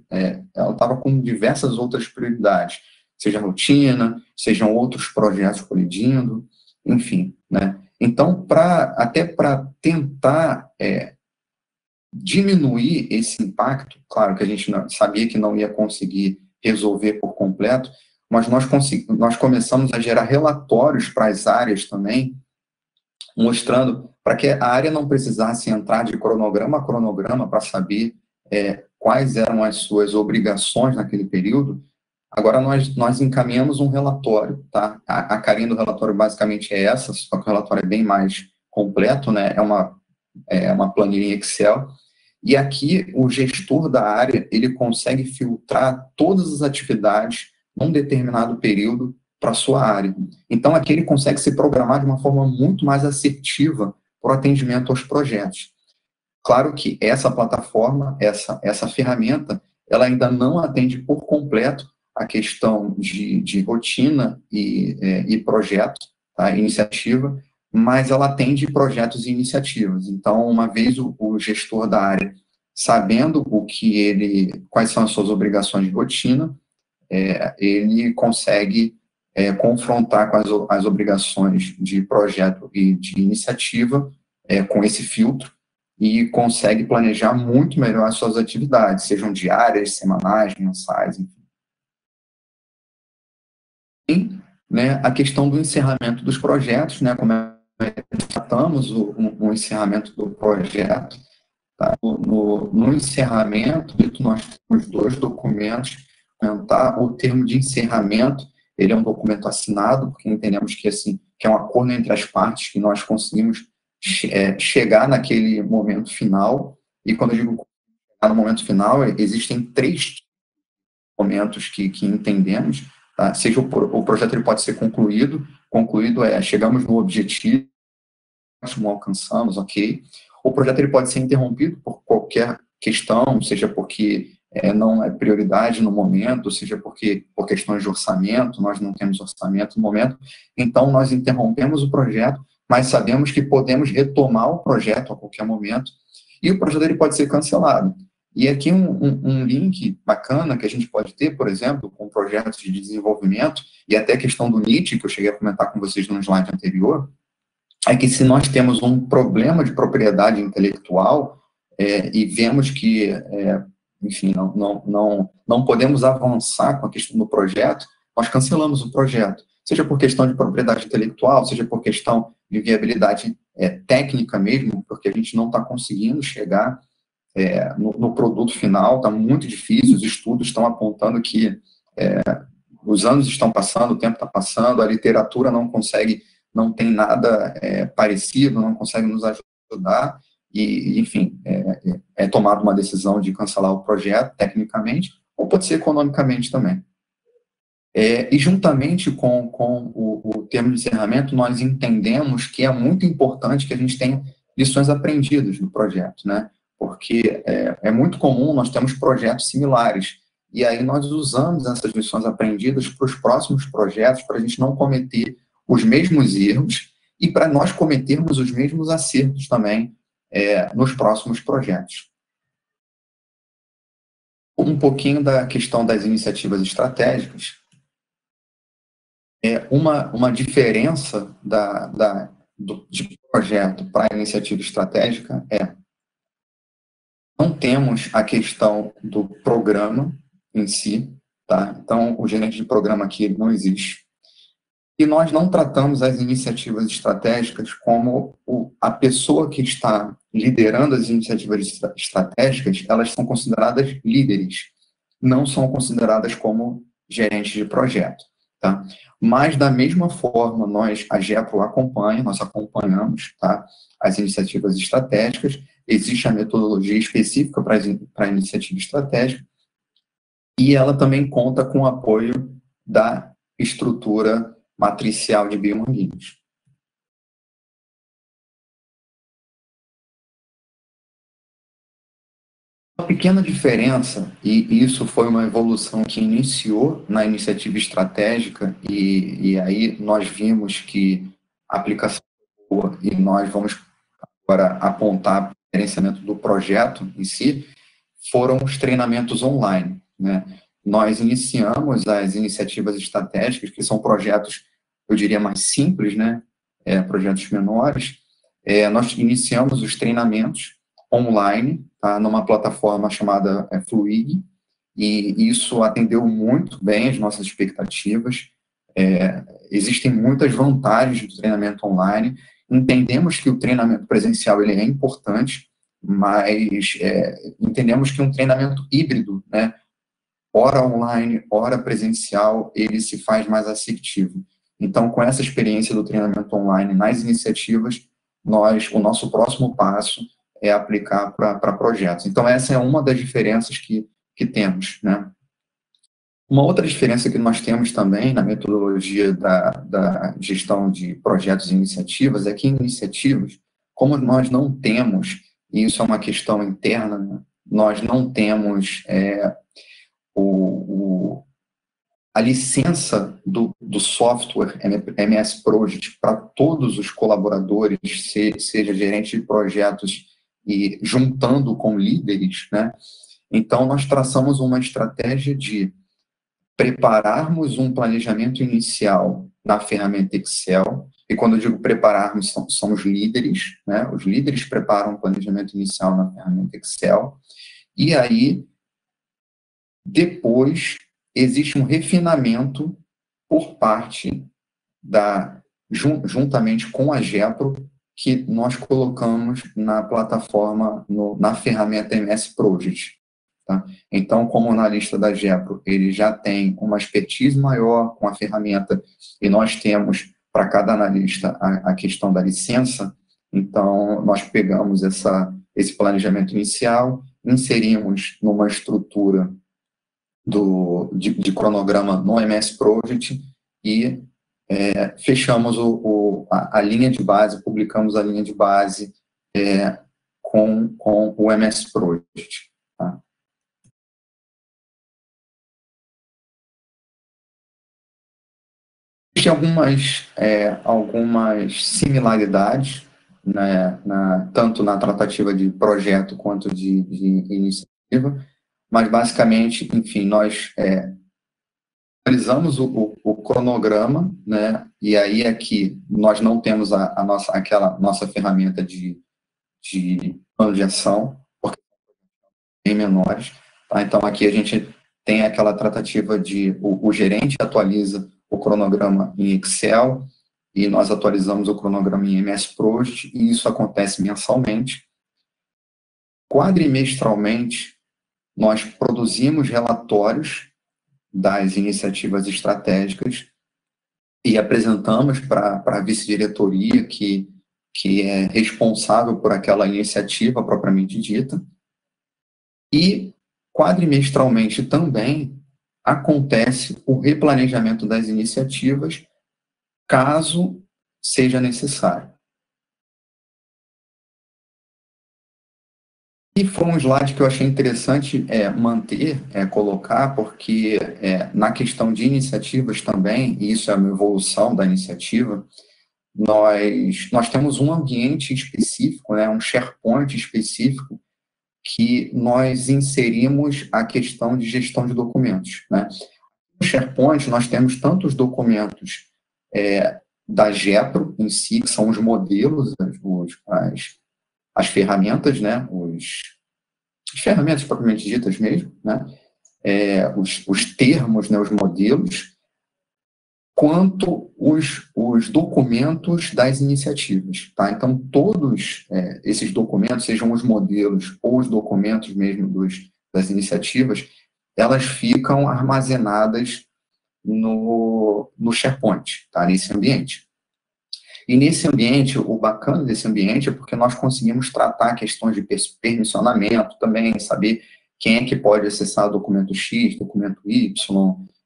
ela estava com diversas outras prioridades, seja rotina, sejam outros projetos colidindo, enfim, né. Então, até para tentar diminuir esse impacto, claro que a gente sabia que não ia conseguir resolver por completo, mas nós começamos a gerar relatórios para as áreas também, mostrando para que a área não precisasse entrar de cronograma a cronograma para saber quais eram as suas obrigações naquele período. Agora nós encaminhamos um relatório, tá? A carinha do relatório basicamente é essa, só que o relatório é bem mais completo, né? É uma planilha em Excel, e aqui o gestor da área, ele consegue filtrar todas as atividades num determinado período para a sua área. Então, aqui ele consegue se programar de uma forma muito mais assertiva para o atendimento aos projetos. Claro que essa plataforma, essa ferramenta, ela ainda não atende por completo a questão de rotina e projeto, tá? Iniciativa, mas ela atende projetos e iniciativas. Então, uma vez o gestor da área sabendo quais são as suas obrigações de rotina, ele consegue confrontar com as obrigações de projeto e de iniciativa com esse filtro e consegue planejar muito melhor as suas atividades, sejam diárias, semanais, mensais, enfim. E, né, a questão do encerramento dos projetos, né, como tratamos o encerramento do projeto, tá? No encerramento, nós temos 2 documentos, o termo de encerramento, ele é um documento assinado, porque entendemos que, assim, que é um acordo entre as partes, que nós conseguimos chegar naquele momento final, e quando eu digo chegar no momento final, existem 3 momentos que entendemos, tá? Seja o projeto ele pode ser concluído chegamos no objetivo, alcançamos, ok. O projeto ele pode ser interrompido por qualquer questão, seja porque não é prioridade no momento, seja por questões de orçamento, nós não temos orçamento no momento, então nós interrompemos o projeto, mas sabemos que podemos retomar o projeto a qualquer momento, e o projeto ele pode ser cancelado. E aqui um link bacana que a gente pode ter, por exemplo, com projetos de desenvolvimento, e até a questão do NIT, que eu cheguei a comentar com vocês no slide anterior, é que se nós temos um problema de propriedade intelectual e vemos que, enfim, não podemos avançar com a questão do projeto, nós cancelamos o projeto. seja por questão de propriedade intelectual, seja por questão de viabilidade técnica mesmo, porque a gente não está conseguindo chegar no produto final, está muito difícil, os estudos estão apontando que os anos estão passando, o tempo está passando, a literatura não consegue, não tem nada parecido, não consegue nos ajudar, e, enfim, é tomada uma decisão de cancelar o projeto, tecnicamente, ou pode ser economicamente também. E juntamente com o termo de encerramento, nós entendemos que é muito importante que a gente tenha lições aprendidas no projeto, né? Porque é muito comum, nós temos projetos similares, e aí nós usamos essas lições aprendidas para os próximos projetos, para a gente não cometer os mesmos erros e para nós cometermos os mesmos acertos também nos próximos projetos. Um pouquinho da questão das iniciativas estratégicas. Uma diferença de projeto para a iniciativa estratégica não temos a questão do programa em si, tá? Então, o gerente de programa aqui não existe. E nós não tratamos as iniciativas estratégicas como a pessoa que está liderando as iniciativas estratégicas, elas são consideradas líderes, não são consideradas como gerentes de projeto, tá? Mas, da mesma forma, a GEPRO acompanha, nós acompanhamos, tá, as iniciativas estratégicas, existe a metodologia específica para a iniciativa estratégica, e ela também conta com o apoio da estrutura matricial de biomanguinhos. Uma pequena diferença, e isso foi uma evolução que iniciou na iniciativa estratégica, e aí nós vimos que a aplicação é boa, e nós vamos agora apontar o gerenciamento do projeto em si, foram os treinamentos online, né? Nós iniciamos as iniciativas estratégicas, que são projetos, eu diria, mais simples, né? Projetos menores. Nós iniciamos os treinamentos online, tá? Numa plataforma chamada Fluig, e isso atendeu muito bem as nossas expectativas. Existem muitas vantagens do treinamento online. Entendemos que o treinamento presencial ele é importante, mas entendemos que um treinamento híbrido, né, ora online, ora presencial, ele se faz mais assertivo. Então, com essa experiência do treinamento online nas iniciativas, o nosso próximo passo é aplicar para projetos. Então, essa é uma das diferenças que temos, né? Uma outra diferença que nós temos também na metodologia da gestão de projetos e iniciativas é que em iniciativas, como nós não temos, e isso é uma questão interna, né, nós não temos a licença do software MS Project para todos os colaboradores, seja gerente de projetos e juntando com líderes, né? Então, nós traçamos uma estratégia de prepararmos um planejamento inicial na ferramenta Excel, e quando eu digo prepararmos, são os líderes, né? Os líderes preparam o planejamento inicial na ferramenta Excel, e aí, depois, existe um refinamento por parte juntamente com a GEPRO, que nós colocamos na plataforma, na ferramenta MS Project. Tá? Então, como analista da GEPRO, ele já tem uma expertise maior com a ferramenta, e nós temos, para cada analista, a questão da licença. Então, nós pegamos esse planejamento inicial, inserimos numa estrutura de cronograma no MS Project e fechamos a linha de base, publicamos a linha de base com o MS Project. Tá? Existem algumas similaridades, né, tanto na tratativa de projeto quanto de iniciativa, mas basicamente, enfim, nós analisamos o cronograma, né, e aí aqui nós não temos aquela nossa ferramenta de plano de ação, porque são bem menores, tá? Então aqui a gente tem aquela tratativa de o gerente atualiza o cronograma em Excel e nós atualizamos o cronograma em MS Project, e isso acontece mensalmente. Quadrimestralmente, nós produzimos relatórios das iniciativas estratégicas e apresentamos para a vice-diretoria que é responsável por aquela iniciativa propriamente dita. E quadrimestralmente também acontece o replanejamento das iniciativas, caso seja necessário. E foi um slide que eu achei interessante manter, colocar, porque na questão de iniciativas também, e isso é uma evolução da iniciativa, nós temos um ambiente específico, né, um SharePoint específico, que nós inserimos a questão de gestão de documentos, né? No SharePoint, nós temos tantos documentos da GEPRO em si, que são os modelos, as ferramentas, né? As ferramentas propriamente ditas mesmo, né? Os termos, né? Os modelos, quanto os documentos das iniciativas, tá? Então, todos esses documentos, sejam os modelos ou os documentos mesmo das iniciativas, elas ficam armazenadas no SharePoint, tá? Nesse ambiente. E nesse ambiente, o bacana desse ambiente é porque nós conseguimos tratar questões de permissionamento também, saber quem é que pode acessar documento X, documento Y,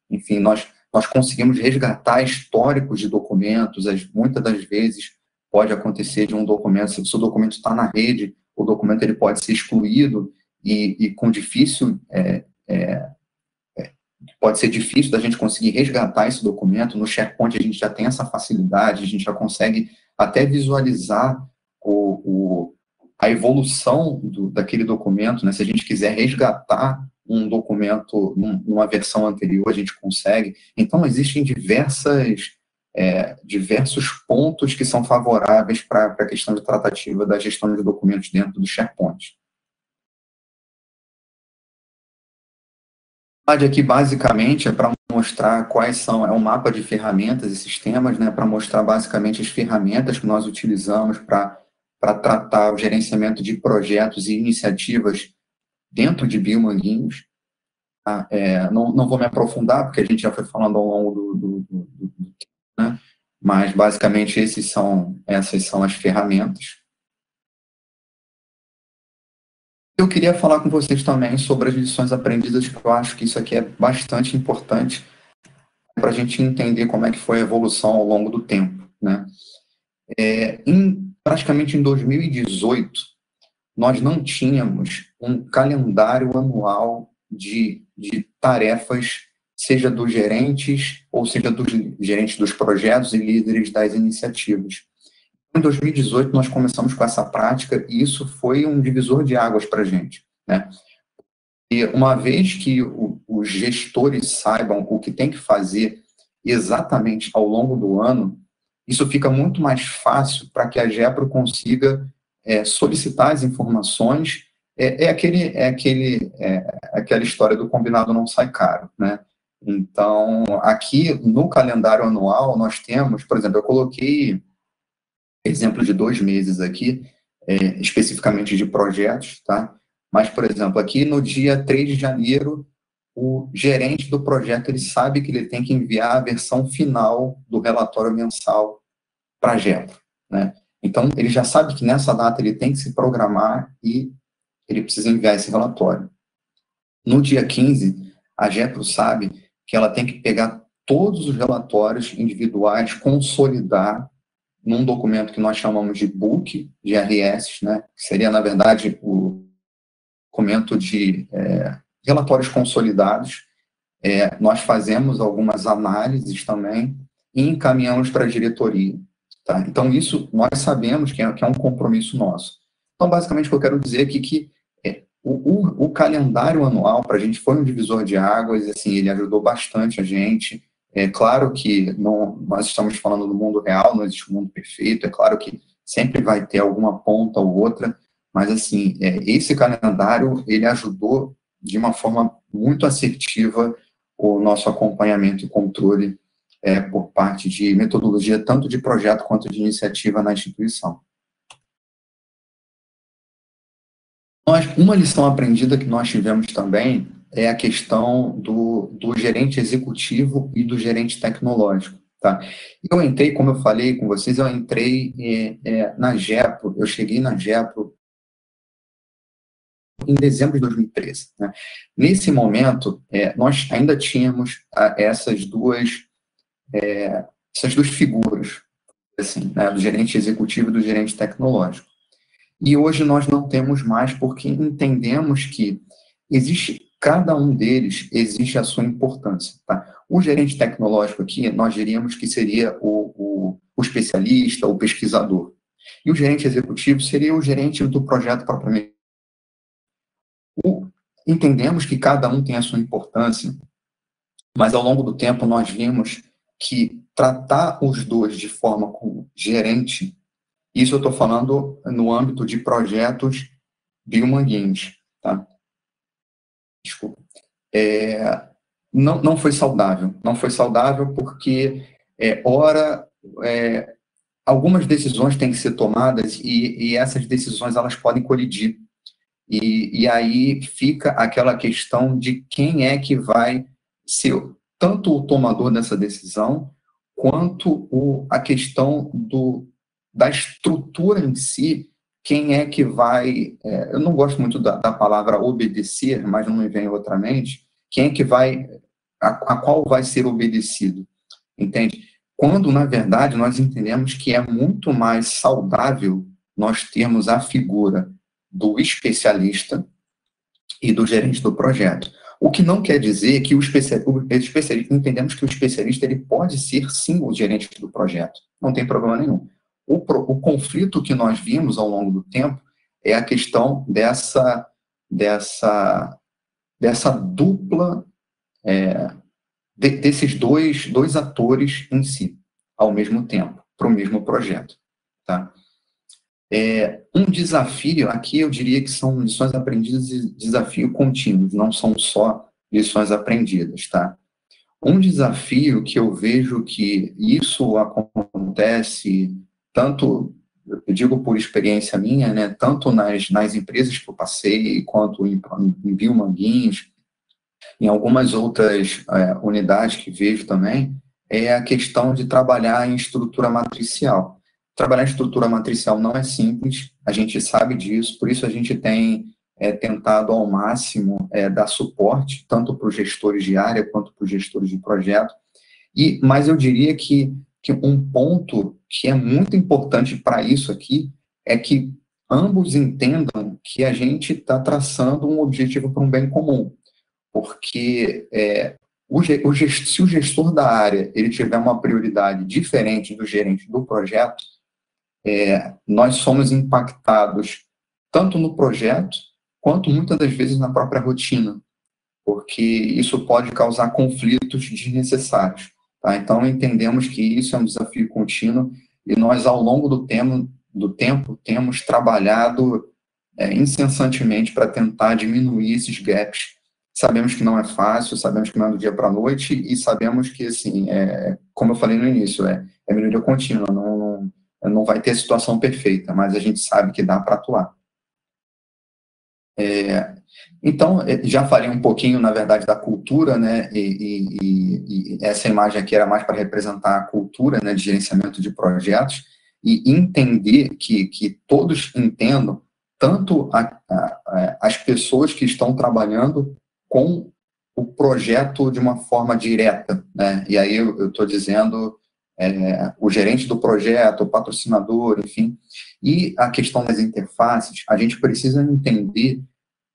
enfim, nós conseguimos resgatar históricos de documentos. Muitas das vezes pode acontecer de um documento, se o documento está na rede, o documento ele pode ser excluído e com difícil, pode ser difícil da gente conseguir resgatar esse documento. No SharePoint a gente já tem essa facilidade, a gente já consegue até visualizar a evolução daquele documento, né? Se a gente quiser resgatar um documento numa versão anterior, a gente consegue. Então, existem diversos pontos que são favoráveis para a questão de tratativa da gestão de documentos dentro do SharePoint. Aqui, basicamente, é para mostrar quais são, é um mapa de ferramentas e sistemas, né, para mostrar, basicamente, as ferramentas que nós utilizamos para tratar o gerenciamento de projetos e iniciativas dentro de Biomanguinhos. Não vou me aprofundar, porque a gente já foi falando ao longo do tempo, né? Mas, basicamente, essas são as ferramentas. Eu queria falar com vocês também sobre as lições aprendidas, que eu acho que isso aqui é bastante importante para a gente entender como é que foi a evolução ao longo do tempo, né? Praticamente em 2018, nós não tínhamos um calendário anual de tarefas, seja dos gerentes, ou seja dos gerentes dos projetos e líderes das iniciativas. Em 2018, nós começamos com essa prática, e isso foi um divisor de águas para a gente, né? E uma vez que os gestores saibam o que tem que fazer exatamente ao longo do ano, isso fica muito mais fácil para que a GEPRO consiga solicitar as informações. Aquela história do combinado não sai caro, né? Então, aqui no calendário anual, nós temos, por exemplo, eu coloquei exemplo de 2 meses aqui, especificamente de projetos, tá? Mas, por exemplo, aqui no dia 3 de janeiro, o gerente do projeto, ele sabe que ele tem que enviar a versão final do relatório mensal para a GEPRO, né? Então, ele já sabe que nessa data ele tem que se programar e ele precisa enviar esse relatório. No dia 15, a GEPRO sabe que ela tem que pegar todos os relatórios individuais, consolidar num documento que nós chamamos de book de RS, né? Que seria, na verdade, o documento de relatórios consolidados. Nós fazemos algumas análises também e encaminhamos para a diretoria, tá? Então, isso nós sabemos que é um compromisso nosso. Então, basicamente, o que eu quero dizer aqui é que o calendário anual para a gente foi um divisor de águas, assim, ele ajudou bastante a gente. É claro que nós estamos falando do mundo real, não existe um mundo perfeito, é claro que sempre vai ter alguma ponta ou outra, mas, assim, esse calendário, ele ajudou de uma forma muito assertiva o nosso acompanhamento e controle por parte de metodologia, tanto de projeto quanto de iniciativa na instituição. Uma lição aprendida que nós tivemos também é a questão do gerente executivo e do gerente tecnológico. Tá? Eu entrei, como eu falei com vocês, eu entrei na GEPRO, eu cheguei na GEPRO em dezembro de 2013. Né? Nesse momento, nós ainda tínhamos essas duas figuras, assim, né? Do gerente executivo e do gerente tecnológico. E hoje nós não temos mais, porque entendemos que cada um deles existe a sua importância. Tá? O gerente tecnológico aqui, nós diríamos que seria o especialista, o pesquisador. E o gerente executivo seria o gerente do projeto propriamente. Entendemos que cada um tem a sua importância, mas ao longo do tempo nós vimos que tratar os dois de forma como gerente, isso eu estou falando no âmbito de projetos biomanguinhos, tá? Desculpa. Não foi saudável. Não foi saudável porque, algumas decisões têm que ser tomadas e essas decisões elas podem colidir. E aí fica aquela questão de quem é que vai ser tanto o tomador dessa decisão, quanto a questão da estrutura em si, quem é que vai... eu não gosto muito da palavra obedecer, mas não me vem outra mente, quem é que vai... a qual vai ser obedecido, entende? Quando, na verdade, nós entendemos que é muito mais saudável nós termos a figura do especialista e do gerente do projeto. O que não quer dizer que entendemos que o especialista ele pode ser, sim, o gerente do projeto. Não tem problema nenhum. O conflito que nós vimos ao longo do tempo é a questão dessa dupla, desses dois atores em si, ao mesmo tempo, para o mesmo projeto. Tá? Um desafio, aqui eu diria que são lições aprendidas e desafio contínuos, não são só lições aprendidas, tá? Um desafio que eu vejo que isso acontece, tanto, eu digo por experiência minha, né, tanto nas empresas que eu passei, quanto em Biomanguinhos, em algumas outras unidades que vejo também, é a questão de trabalhar em estrutura matricial. Trabalhar em estrutura matricial não é simples, a gente sabe disso, por isso a gente tem tentado ao máximo dar suporte, tanto para os gestores de área, quanto para os gestores de projeto. Mas eu diria que um ponto que é muito importante para isso aqui é que ambos entendam que a gente está traçando um objetivo para um bem comum, porque se o gestor da área ele tiver uma prioridade diferente do gerente do projeto, nós somos impactados tanto no projeto, quanto muitas das vezes na própria rotina, porque isso pode causar conflitos desnecessários. Tá? Então, entendemos que isso é um desafio contínuo e nós, ao longo do tempo, temos trabalhado incessantemente para tentar diminuir esses gaps. Sabemos que não é fácil, sabemos que não é do dia para a noite e sabemos que, assim, como eu falei no início, é melhoria contínua, não vai ter situação perfeita, mas a gente sabe que dá para atuar. Então, já falei um pouquinho, na verdade, da cultura, né, e essa imagem aqui era mais para representar a cultura, né, de gerenciamento de projetos, e entender que todos entendam, tanto as pessoas que estão trabalhando com o projeto de uma forma direta, né, e aí eu estou dizendo o gerente do projeto, o patrocinador, enfim, e a questão das interfaces, a gente precisa entender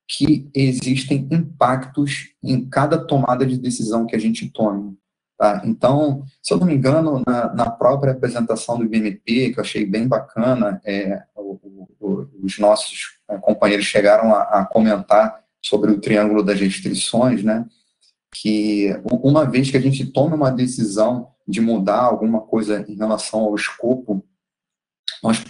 que existem impactos em cada tomada de decisão que a gente tome. Tá? Então, se eu não me engano, na própria apresentação do IBMP, que eu achei bem bacana, os nossos companheiros chegaram a comentar sobre o triângulo das restrições, né? Que uma vez que a gente tome uma decisão de mudar alguma coisa em relação ao escopo, nós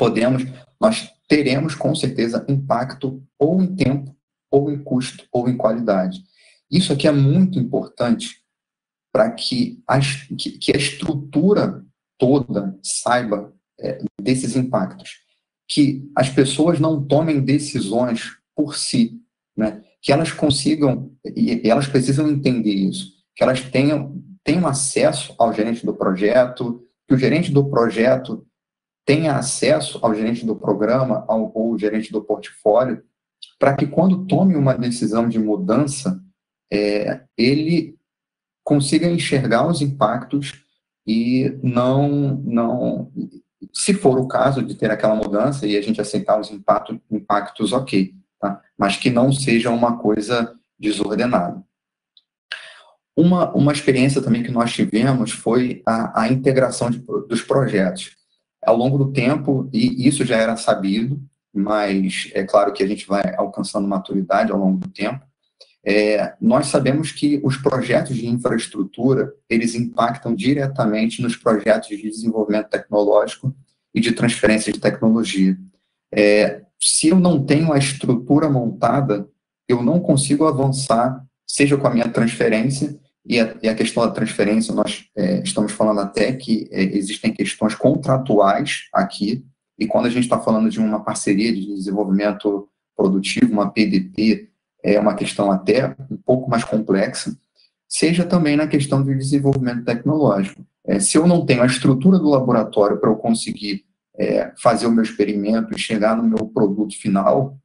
teremos com certeza impacto ou em tempo, ou em custo, ou em qualidade. Isso aqui é muito importante para que a estrutura toda saiba desses impactos, que as pessoas não tomem decisões por si, né? Que elas consigam, e elas precisam entender isso, que elas tenham acesso ao gerente do projeto, que o gerente do projeto tenha acesso ao gerente do programa, ou gerente do portfólio, para que quando tome uma decisão de mudança, ele consiga enxergar os impactos e não, se for o caso de ter aquela mudança e a gente aceitar os impactos, ok, tá? Mas que não seja uma coisa desordenada. Uma experiência também que nós tivemos foi a integração dos projetos. Ao longo do tempo, e isso já era sabido, mas é claro que a gente vai alcançando maturidade ao longo do tempo, nós sabemos que os projetos de infraestrutura, eles impactam diretamente nos projetos de desenvolvimento tecnológico e de transferência de tecnologia. Se eu não tenho a estrutura montada, eu não consigo avançar, seja com a minha transferência, e a questão da transferência, nós estamos falando até que existem questões contratuais aqui, e quando a gente está falando de uma parceria de desenvolvimento produtivo, uma PDP, é uma questão até um pouco mais complexa, seja também na questão de desenvolvimento tecnológico. Se eu não tenho a estrutura do laboratório para eu conseguir fazer o meu experimento e chegar no meu produto final,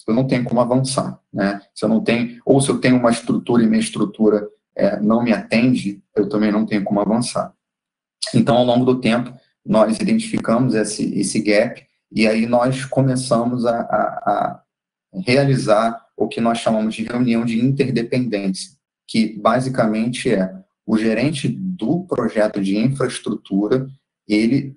eu não tenho como avançar, né? Se eu tenho uma estrutura e minha estrutura não me atende, eu também não tenho como avançar. Então, ao longo do tempo, nós identificamos esse gap e aí nós começamos a realizar o que nós chamamos de reunião de interdependência, que basicamente o gerente do projeto de infraestrutura, ele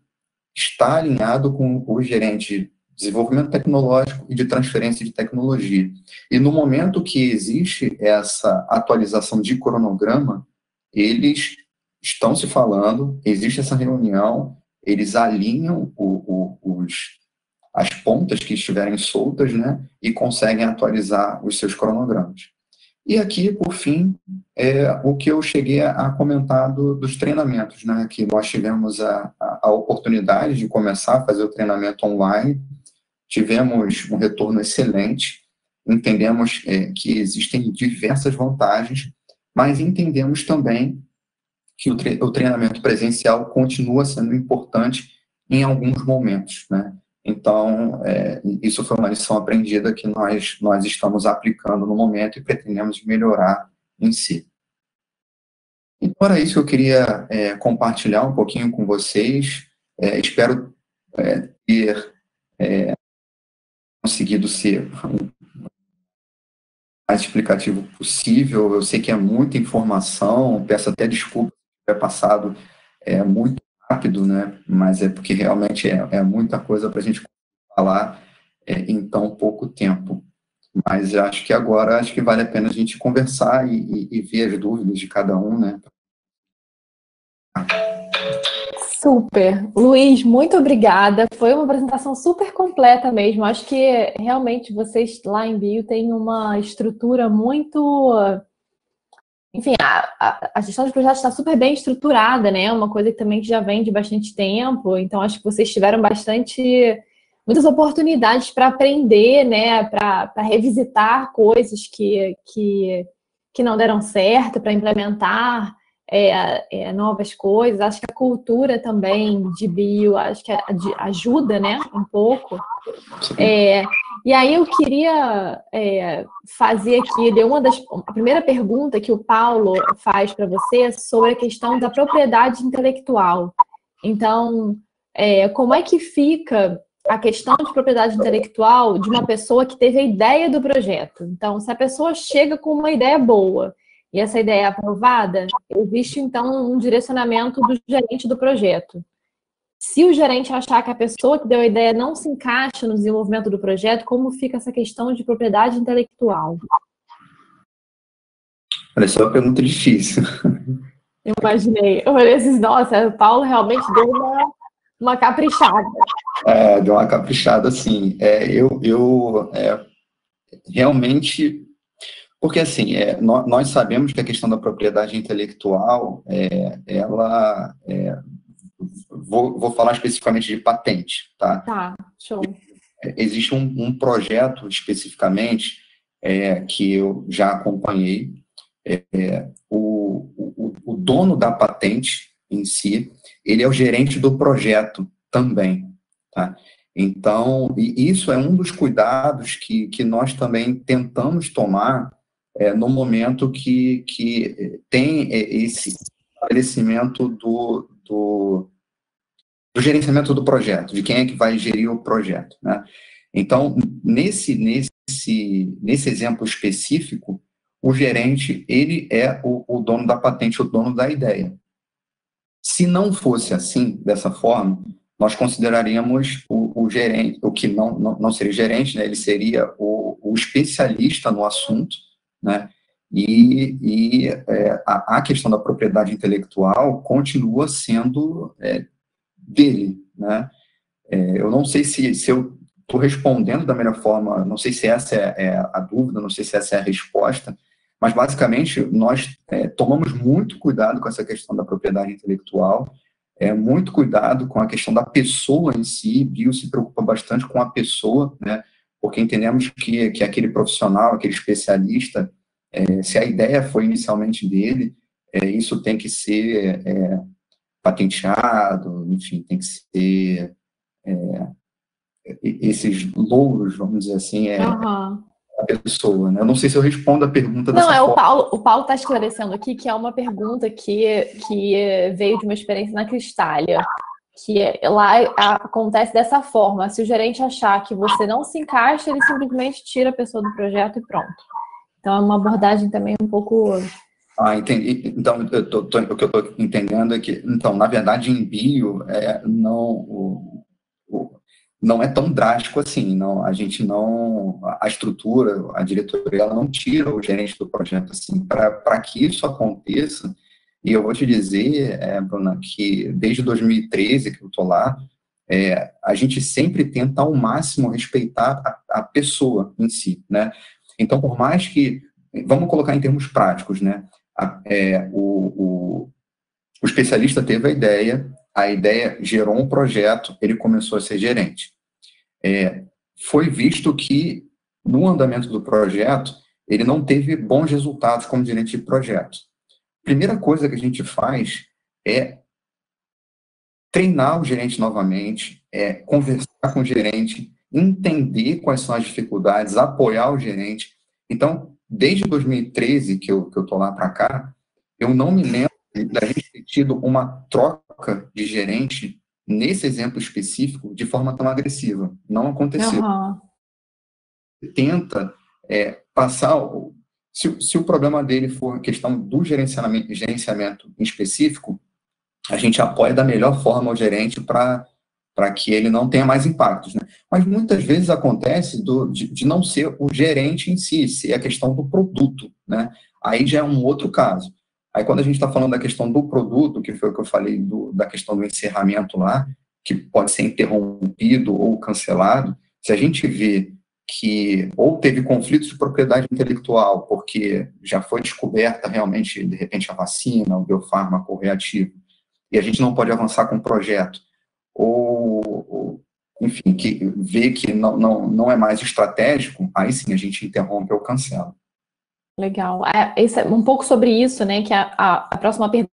está alinhado com o gerente de desenvolvimento tecnológico e de transferência de tecnologia. E no momento que existe essa atualização de cronograma, eles estão se falando, existe essa reunião, eles alinham as pontas que estiverem soltas, né, e conseguem atualizar os seus cronogramas. E aqui, por fim, o que eu cheguei a comentar dos treinamentos, né, que nós tivemos a oportunidade de começar a fazer o treinamento online, tivemos um retorno excelente, entendemos que existem diversas vantagens, mas entendemos também que o treinamento presencial continua sendo importante em alguns momentos, né? Então, isso foi uma lição aprendida que nós estamos aplicando no momento e pretendemos melhorar em si. Então, era isso que eu queria compartilhar um pouquinho com vocês. Espero ter conseguido ser o mais explicativo possível. Eu sei que é muita informação, peço até desculpa se tiver passado muito rápido, né? Mas é porque realmente é muita coisa para a gente falar em tão pouco tempo. Mas acho que agora vale a pena a gente conversar e ver as dúvidas de cada um, né? Super. Luiz, muito obrigada. Foi uma apresentação super completa mesmo. Acho que realmente vocês lá em Bio têm uma estrutura muito... Enfim, a gestão de projetos está super bem estruturada, né? Uma coisa que também já vem de bastante tempo. Então, acho que vocês tiveram muitas oportunidades para aprender, né? Para revisitar coisas que não deram certo, para implementar novas coisas. Acho que a cultura também de Bio, acho que ajuda, né? Um pouco. E aí eu queria fazer aqui, a primeira pergunta que o Paulo faz para você sobre a questão da propriedade intelectual. Então, como é que fica a questão de propriedade intelectual de uma pessoa que teve a ideia do projeto? Então, se a pessoa chega com uma ideia boa e essa ideia é aprovada, existe então um direcionamento do gerente do projeto. Se o gerente achar que a pessoa que deu a ideia não se encaixa no desenvolvimento do projeto, como fica essa questão de propriedade intelectual? Olha, essa é uma pergunta difícil. Eu imaginei. Eu falei assim, nossa, o Paulo realmente deu uma caprichada. Deu uma caprichada, sim. Eu realmente... Porque, assim, nós sabemos que a questão da propriedade intelectual, vou falar especificamente de patente, tá? Tá, show. Existe um projeto, especificamente, que eu já acompanhei. O dono da patente em si, ele é o gerente do projeto também, tá? Então, e isso é um dos cuidados que nós também tentamos tomar no momento que tem esse estabelecimento do gerenciamento do projeto, de quem é que vai gerir o projeto, né? Então, nesse exemplo específico, o gerente, ele é o dono da patente, o dono da ideia. Se não fosse assim, dessa forma, nós consideraríamos o gerente, o que não seria gerente, né? Ele seria o especialista no assunto, né? A questão da propriedade intelectual continua sendo dele, né? Eu não sei se eu estou respondendo da melhor forma, não sei se essa é a dúvida, não sei se essa é a resposta, mas basicamente nós tomamos muito cuidado com essa questão da propriedade intelectual, muito cuidado com a questão da pessoa em si. Bio se preocupa bastante com a pessoa, né? Porque entendemos que aquele profissional, aquele especialista, se a ideia foi inicialmente dele, isso tem que ser patenteado, enfim, tem que ser esses louros, vamos dizer assim, Uhum. a pessoa, né? Eu não sei se eu respondo a pergunta Não, dessa forma. o Paulo está esclarecendo aqui que é uma pergunta que veio de uma experiência na Cristália, que lá acontece dessa forma: se o gerente achar que você não se encaixa, ele simplesmente tira a pessoa do projeto e pronto. Então é uma abordagem também um pouco... Entendi. Então, o que eu estou entendendo é que, então, na verdade, em bio, não é tão drástico assim. Não, a estrutura, a diretoria, ela não tira o gerente do projeto assim. Para que isso aconteça, e eu vou te dizer, Bruna, que desde 2013 que eu estou lá, a gente sempre tenta ao máximo respeitar a pessoa em si, né? Então, por mais que, vamos colocar em termos práticos, né? O especialista teve a ideia gerou um projeto, ele começou a ser gerente. Foi visto que, no andamento do projeto, ele não teve bons resultados como gerente de projeto. Primeira coisa que a gente faz é treinar o gerente novamente, conversar com o gerente, entender quais são as dificuldades, apoiar o gerente. Então, desde 2013, que eu estou lá para cá, eu não me lembro da gente ter tido uma troca de gerente, nesse exemplo específico, de forma tão agressiva. Não aconteceu. Uhum. Tenta passar... Se o problema dele for a questão do gerenciamento em específico, a gente apoia da melhor forma o gerente para que ele não tenha mais impactos, né? Mas muitas vezes acontece de não ser o gerente em si, ser a questão do produto, né? Aí já é um outro caso. Aí quando a gente está falando da questão do produto, que foi o que eu falei da questão do encerramento lá, que pode ser interrompido ou cancelado, se a gente vê que ou teve conflitos de propriedade intelectual, porque já foi descoberta realmente, de repente, a vacina, o biofármaco, o reativo, e a gente não pode avançar com o projeto, enfim, que vê que não é mais estratégico, aí sim a gente interrompe ou cancela. Legal. Um pouco sobre isso, né, que a próxima pergunta,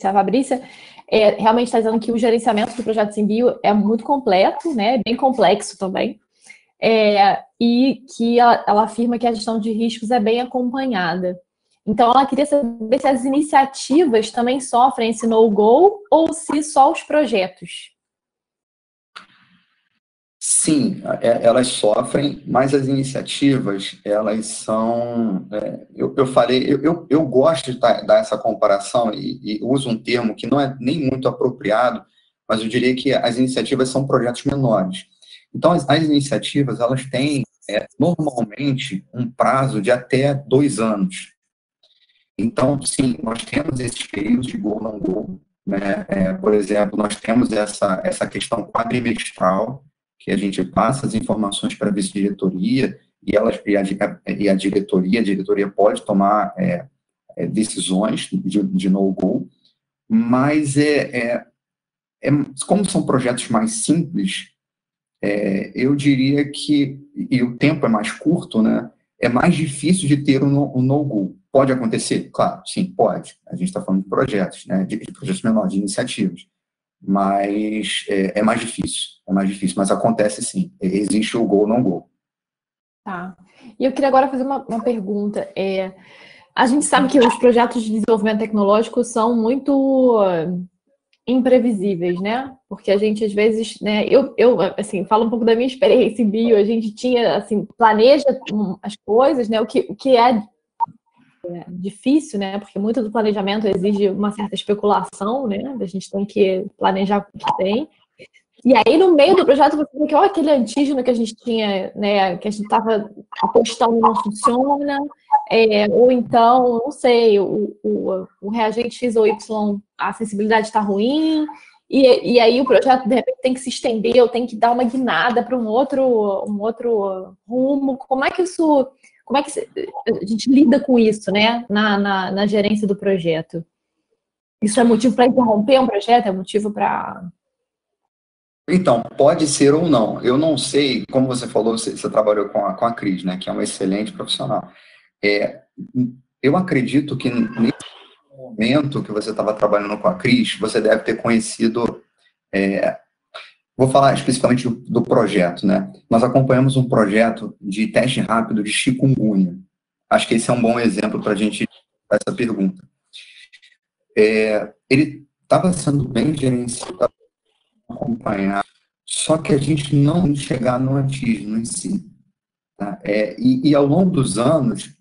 a Fabrícia, realmente está dizendo que o gerenciamento do projeto em bio é muito completo, né, bem complexo também, e que ela afirma que a gestão de riscos é bem acompanhada. Então, ela queria saber se as iniciativas também sofrem esse no-go ou se só os projetos. Sim, elas sofrem, mas as iniciativas, elas são... eu falei, eu gosto de dar essa comparação e uso um termo que não é nem muito apropriado, mas eu diria que as iniciativas são projetos menores. Então, as iniciativas, elas têm, normalmente, um prazo de até 2 anos. Então, sim, nós temos esses períodos de go, não go, né? Por exemplo, nós temos essa questão quadrimestral, que a gente passa as informações para a vice-diretoria, e a diretoria pode tomar decisões de no-go, mas como são projetos mais simples, eu diria que, e o tempo é mais curto, né, é mais difícil de ter um no-go. Pode acontecer? Claro, sim, pode. A gente está falando de projetos, né, de projetos menores, de iniciativas. Mas é mais difícil, mas acontece sim. Existe o go, não go. Tá. E eu queria agora fazer uma pergunta. A gente sabe que os projetos de desenvolvimento tecnológico são muito imprevisíveis, né? Porque a gente, às vezes, né? Eu assim, falo um pouco da minha experiência em bio, a gente tinha, assim, planeja as coisas, né? O que é difícil, né? Porque muito do planejamento exige uma certa especulação, né? A gente tem que planejar o que tem. E aí, no meio do projeto, você vê que aquele antígeno que a gente tinha, né, que a gente estava apostando não funciona, ou então, não sei, o reagente X ou Y, a sensibilidade está ruim, e aí o projeto, de repente, tem que se estender, ou tem que dar uma guinada para um outro rumo. Como é que a gente lida com isso, né, na gerência do projeto? Isso é motivo para interromper um projeto? É motivo para... Então, pode ser ou não. Eu não sei, como você falou, você trabalhou com a Cris, né, que é uma excelente profissional. Eu acredito que nesse momento que você estava trabalhando com a Cris, você deve ter conhecido, vou falar especificamente do projeto, né? Nós acompanhamos um projeto de teste rápido de chikungunya. Acho que esse é um bom exemplo para a gente fazer essa pergunta. Ele estava sendo bem gerenciado, acompanhar, só que a gente não chegar no antígeno em si. Tá? E ao longo dos anos,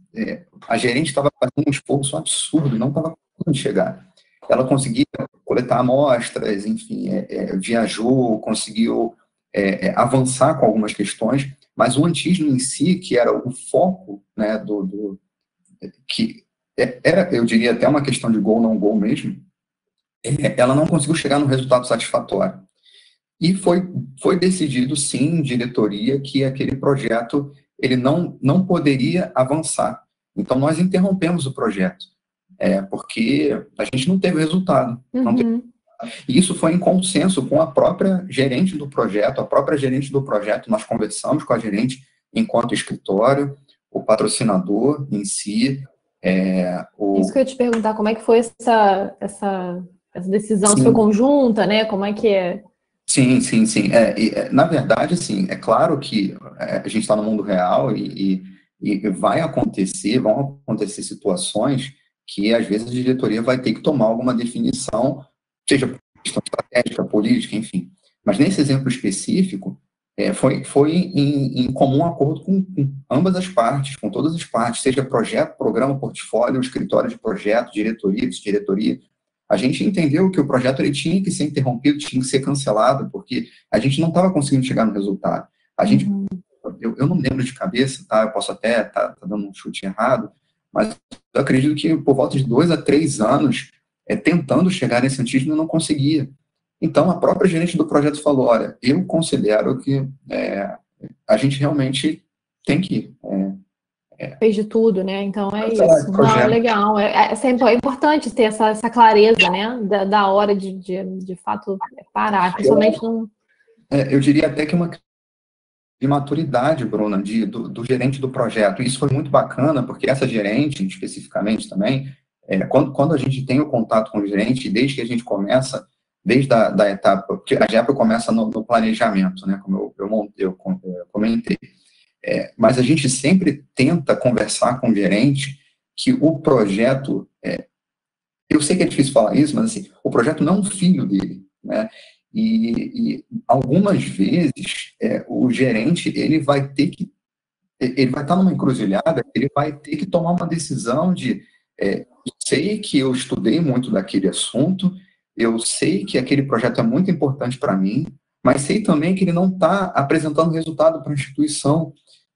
a gerente estava fazendo um esforço absurdo, não estava conseguindo chegar. Ela conseguia coletar amostras, enfim, viajou, conseguiu avançar com algumas questões, mas o antígeno em si, que era o foco, né, que era, eu diria, até uma questão de go, não go mesmo, ela não conseguiu chegar no resultado satisfatório. E foi decidido, sim, em diretoria, que aquele projeto ele não poderia avançar. Então, nós interrompemos o projeto, porque a gente não teve resultado. Uhum. E isso foi em consenso com a própria gerente do projeto. A própria gerente do projeto, nós conversamos com a gerente enquanto escritório, o patrocinador em si. Isso que eu ia te perguntar, como é que foi essa decisão? Se foi conjunta, né? Como é que é? Sim. Na verdade, assim, é claro que a gente está no mundo real e vão acontecer situações que, às vezes, a diretoria vai ter que tomar alguma definição, seja por questão estratégica, política, enfim. Mas, nesse exemplo específico, foi em comum acordo com ambas as partes, com todas as partes, seja projeto, programa, portfólio, escritório de projeto, diretoria, vice-diretoria. A gente entendeu que o projeto ele tinha que ser interrompido, tinha que ser cancelado, porque a gente não estava conseguindo chegar no resultado. A gente, eu não lembro de cabeça, tá? Eu posso até estar dando um chute errado, mas eu acredito que por volta de 2 a 3 anos, tentando chegar nesse antígeno, eu não conseguia. Então, a própria gerente do projeto falou, olha, eu considero que a gente realmente tem que ir. Fez de tudo, né? Então é isso. Não, legal. É importante ter essa clareza, né? Da hora de fato parar. Principalmente no... Eu diria até que uma de maturidade, Bruna, do gerente do projeto. Isso foi muito bacana, porque essa gerente, especificamente também, quando a gente tem o contato com o gerente, desde que a gente começa, desde da etapa, porque a etapa começa no planejamento, né? Como eu comentei. Mas a gente sempre tenta conversar com o gerente que o projeto, eu sei que é difícil falar isso, mas assim, o projeto não é um filho dele, né? E algumas vezes o gerente ele vai estar numa encruzilhada, ele vai ter que tomar uma decisão de sei que eu estudei muito daquele assunto, eu sei que aquele projeto é muito importante para mim, mas sei também que ele não está apresentando resultado para a instituição.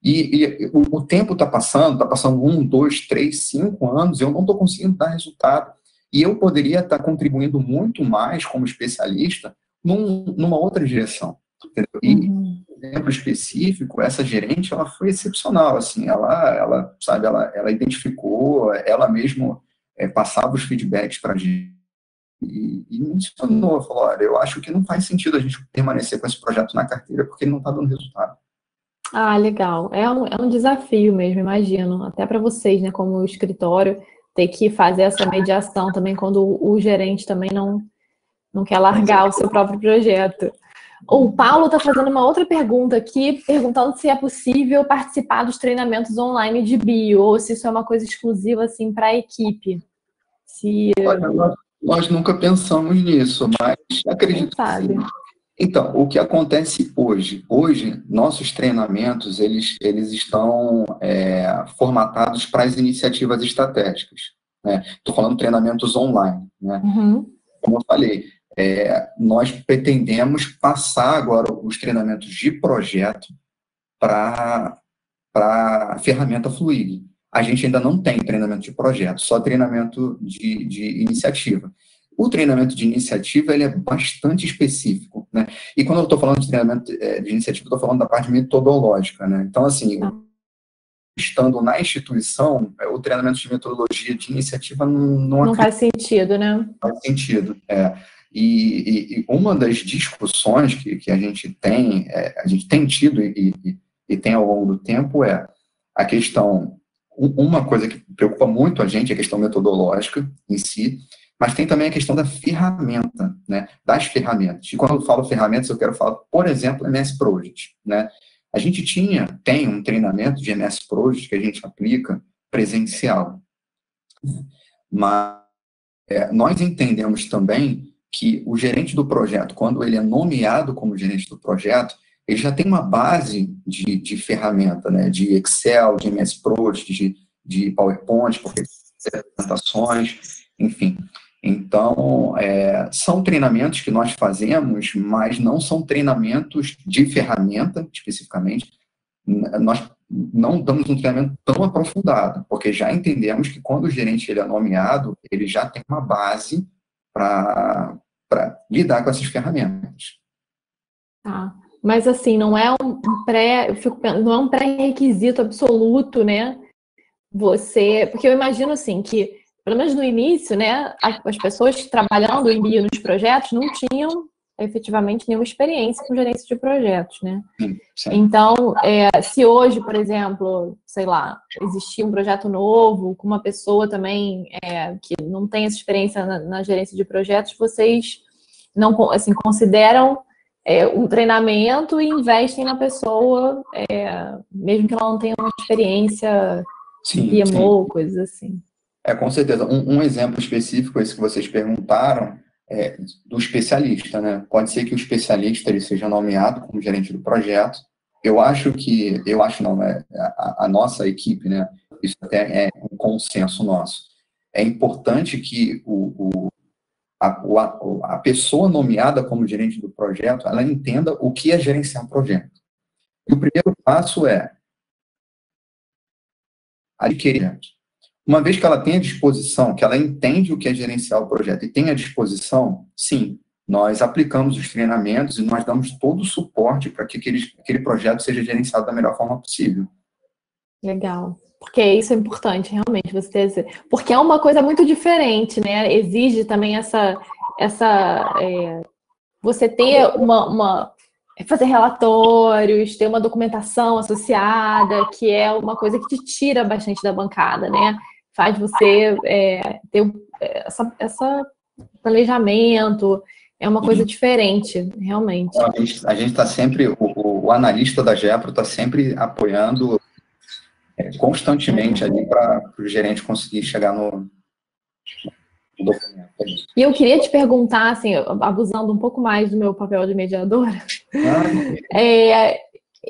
E o tempo está passando 1, 2, 3, 5 anos, eu não estou conseguindo dar resultado. E eu poderia estar contribuindo muito mais como especialista numa outra direção. Entendeu? E exemplo específico, essa gerente, ela foi excepcional, assim, ela identificou, ela mesmo passava os feedbacks para a gente e mencionou, falou, olha, eu acho que não faz sentido a gente permanecer com esse projeto na carteira porque ele não está dando resultado. Ah, legal. É um desafio mesmo, imagino. Até para vocês, né, como escritório, ter que fazer essa mediação também quando o gerente também não quer largar o seu próprio projeto. O Paulo está fazendo uma outra pergunta aqui, perguntando se é possível participar dos treinamentos online de bio, ou se isso é uma coisa exclusiva assim para a equipe. Olha, nós nunca pensamos nisso, mas acredito que sim. Então, o que acontece hoje? Hoje, nossos treinamentos, eles estão formatados para as iniciativas estratégicas. Estou falando treinamentos online. Né? Uhum. Como eu falei, nós pretendemos passar agora os treinamentos de projeto para a ferramenta Fluig. A gente ainda não tem treinamento de projeto, só treinamento de iniciativa. O treinamento de iniciativa ele é bastante específico, né? E quando eu estou falando de treinamento de iniciativa, eu estou falando da parte metodológica, né? Então, assim, estando na instituição, o treinamento de metodologia de iniciativa não faz sentido, né? Não faz sentido, E uma das discussões que a gente tem tido e tem ao longo do tempo é a questão, uma coisa que preocupa muito a gente é a questão metodológica em si, mas tem também a questão da ferramenta, né? Das ferramentas. E quando eu falo ferramentas, eu quero falar, por exemplo, MS Project, né? A gente tem um treinamento de MS Project que a gente aplica presencial. Mas nós entendemos também que o gerente do projeto, quando ele é nomeado como gerente do projeto, ele já tem uma base de ferramenta, né? De Excel, de MS Project, de PowerPoint, apresentações, enfim. Então, são treinamentos que nós fazemos, mas não são treinamentos de ferramenta, especificamente. Nós não damos um treinamento tão aprofundado, porque já entendemos que quando o gerente ele é nomeado, ele já tem uma base para lidar com essas ferramentas. Tá. Mas, assim, não é não é um pré-requisito absoluto, né? Porque eu imagino, assim, que pelo menos no início, né, as pessoas trabalhando em bio nos projetos não tinham efetivamente nenhuma experiência com gerência de projetos, né? Sim. Então, se hoje, por exemplo, sei lá, existir um projeto novo com uma pessoa também que não tem essa experiência na gerência de projetos, vocês não, assim, consideram um treinamento e investem na pessoa, mesmo que ela não tenha uma experiência PMO, coisas assim. Com certeza. Um exemplo específico, esse que vocês perguntaram, do especialista, né? Pode ser que o especialista ele seja nomeado como gerente do projeto. A nossa equipe, né? Isso até é um consenso nosso. É importante que a pessoa nomeada como gerente do projeto, ela entenda o que é gerenciar um projeto. E o primeiro passo é adquirir. Uma vez que ela tem a disposição, que ela entende o que é gerenciar o projeto e tem a disposição, sim, nós aplicamos os treinamentos e nós damos todo o suporte para que aquele projeto seja gerenciado da melhor forma possível. Legal. Porque isso é importante, realmente, porque é uma coisa muito diferente, né? Exige também você ter fazer relatórios, ter uma documentação associada, que é uma coisa que te tira bastante da bancada, né? Faz você ter essa planejamento, é uma coisa diferente, realmente. A gente está sempre, o analista da Gepro está sempre apoiando constantemente ali para o gerente conseguir chegar no documento. E eu queria te perguntar, assim, abusando um pouco mais do meu papel de mediadora,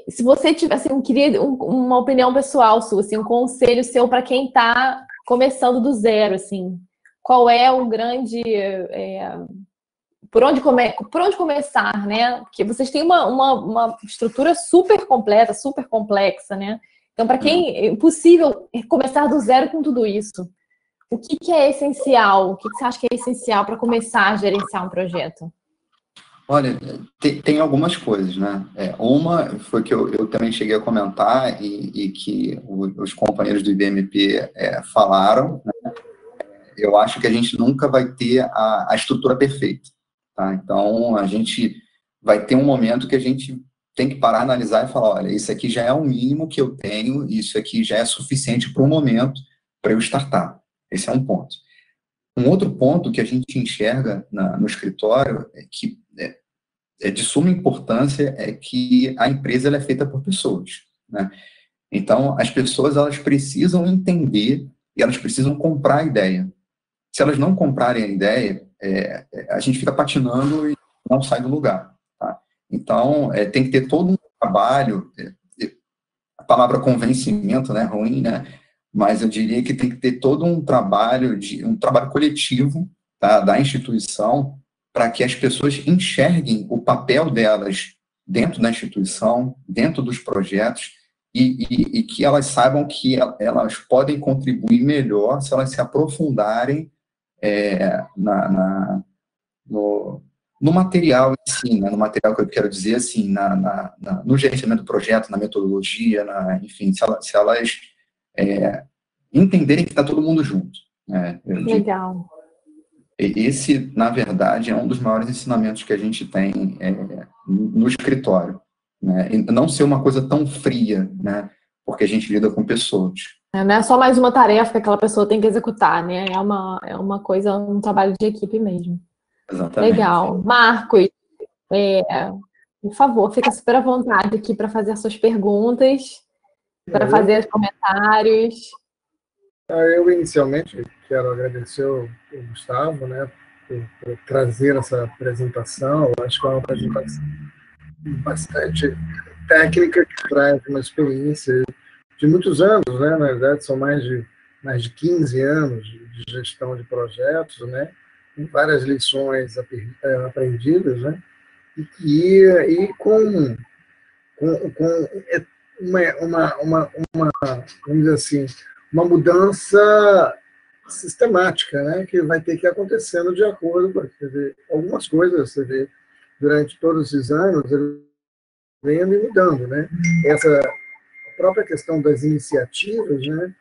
se você tivesse, queria uma opinião pessoal sua, assim, um conselho seu para quem está começando do zero, assim, qual é o grande... por onde começar, né? Porque vocês têm uma estrutura super completa, super complexa, né? Então, para quem é impossível começar do zero com tudo isso, o que é essencial? O que você acha que é essencial para começar a gerenciar um projeto? Olha, tem algumas coisas, né? Uma foi que eu também cheguei a comentar e que os companheiros do IBMP falaram, né? Eu acho que a gente nunca vai ter a estrutura perfeita, tá? Então, a gente vai ter um momento que a gente tem que parar, analisar e falar, olha, isso aqui já é o mínimo que eu tenho, isso aqui já é suficiente para o momento para eu startar. Esse é um ponto. Um outro ponto que a gente enxerga no escritório é que é de suma importância é que a empresa ela é feita por pessoas, né? Então, as pessoas elas precisam entender e elas precisam comprar a ideia. Se elas não comprarem a ideia, a gente fica patinando e não sai do lugar, tá? Então, tem que ter todo um trabalho, a palavra convencimento, né, ruim, né? Mas eu diria que tem que ter todo um trabalho coletivo, tá, da instituição para que as pessoas enxerguem o papel delas dentro da instituição, dentro dos projetos e que elas saibam que elas podem contribuir melhor se elas se aprofundarem no, no material em si, né? No material que eu quero dizer, assim, no gerenciamento do projeto, na metodologia, enfim, se elas entenderem que está todo mundo junto. Né? Legal. Esse, na verdade, é um dos maiores ensinamentos que a gente tem no escritório. Né? E não ser uma coisa tão fria, né? Porque a gente lida com pessoas. Não é só mais uma tarefa que aquela pessoa tem que executar, né? É uma coisa, um trabalho de equipe mesmo. Exatamente. Legal. Marcos, por favor, fica super à vontade aqui para fazer as suas perguntas, para fazer os comentários. Eu, inicialmente, quero agradecer o Gustavo, né, por trazer essa apresentação. Eu acho que é uma apresentação bastante técnica, que traz uma experiência de muitos anos, né? Na verdade, são mais de 15 anos de gestão de projetos, né? Com várias lições aprendidas, né? E com vamos dizer assim, uma mudança sistemática, né, que vai ter que ir acontecendo de acordo com, quer dizer, algumas coisas, você vê, durante todos esses anos, vendo e mudando, né? Essa própria questão das iniciativas, né?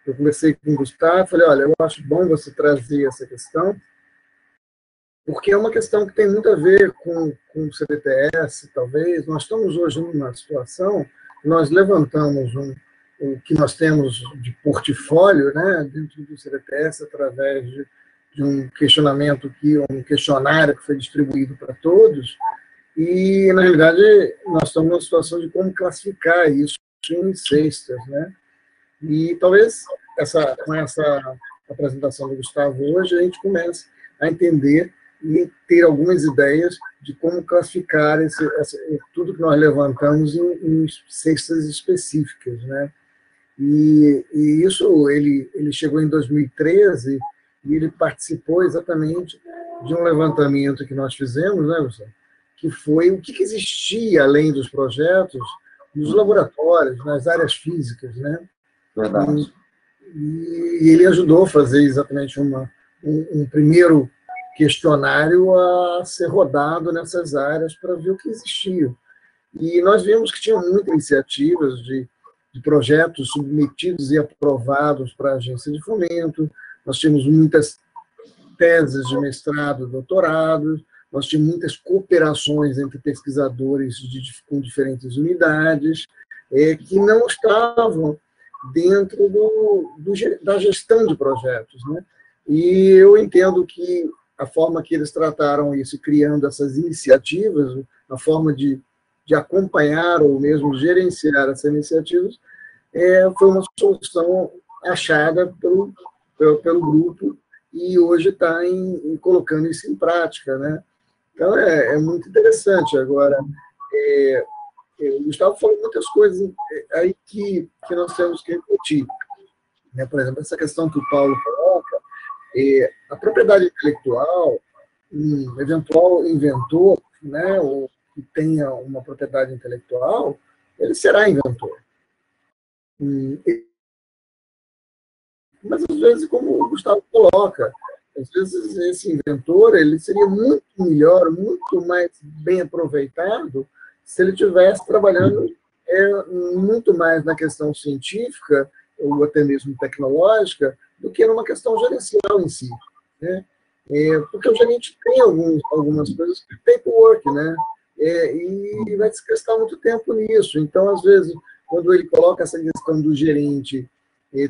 Eu conversei com o Gustavo, falei, olha, eu acho bom você trazer essa questão, porque é uma questão que tem muito a ver com o CBTS, talvez. Nós estamos hoje numa situação, nós levantamos o que nós temos de portfólio, né, dentro do CBTS, através de um questionário que foi distribuído para todos, e, na realidade, nós estamos numa situação de como classificar isso em cestas, né? E talvez com essa apresentação do Gustavo hoje, a gente comece a entender e ter algumas ideias de como classificar tudo que nós levantamos em cestas específicas, né? E isso, ele chegou em 2013 e ele participou exatamente de um levantamento que nós fizemos, né, Gustavo? Que foi o que existia além dos projetos nos laboratórios, nas áreas físicas, né? Verdade. E ele ajudou a fazer exatamente um primeiro questionário a ser rodado nessas áreas para ver o que existia. E nós vimos que tinha muitas iniciativas de projetos submetidos e aprovados para a agência de fomento, nós tínhamos muitas teses de mestrado, doutorado, nós tínhamos muitas cooperações entre pesquisadores com diferentes unidades, que não estavam dentro da gestão de projetos, né? E eu entendo que a forma que eles trataram isso, criando essas iniciativas, a forma de acompanhar ou mesmo gerenciar essas iniciativas, foi uma solução achada pelo grupo e hoje está colocando isso em prática, né? Então, é muito interessante. Agora, o Gustavo falou muitas coisas aí que nós temos que discutir. Né? Por exemplo, essa questão que o Paulo coloca, a propriedade intelectual, um eventual inventor, né, ou que tenha uma propriedade intelectual, ele será inventor. Mas, às vezes, como o Gustavo coloca, Às vezes, esse inventor ele seria muito melhor, muito mais bem aproveitado se ele estivesse trabalhando muito mais na questão científica ou até mesmo tecnológica do que numa questão gerencial em si, né? Porque o gerente tem algumas coisas que paperwork, né? E vai se gastar muito tempo nisso. Então, às vezes, quando ele coloca essa questão do gerente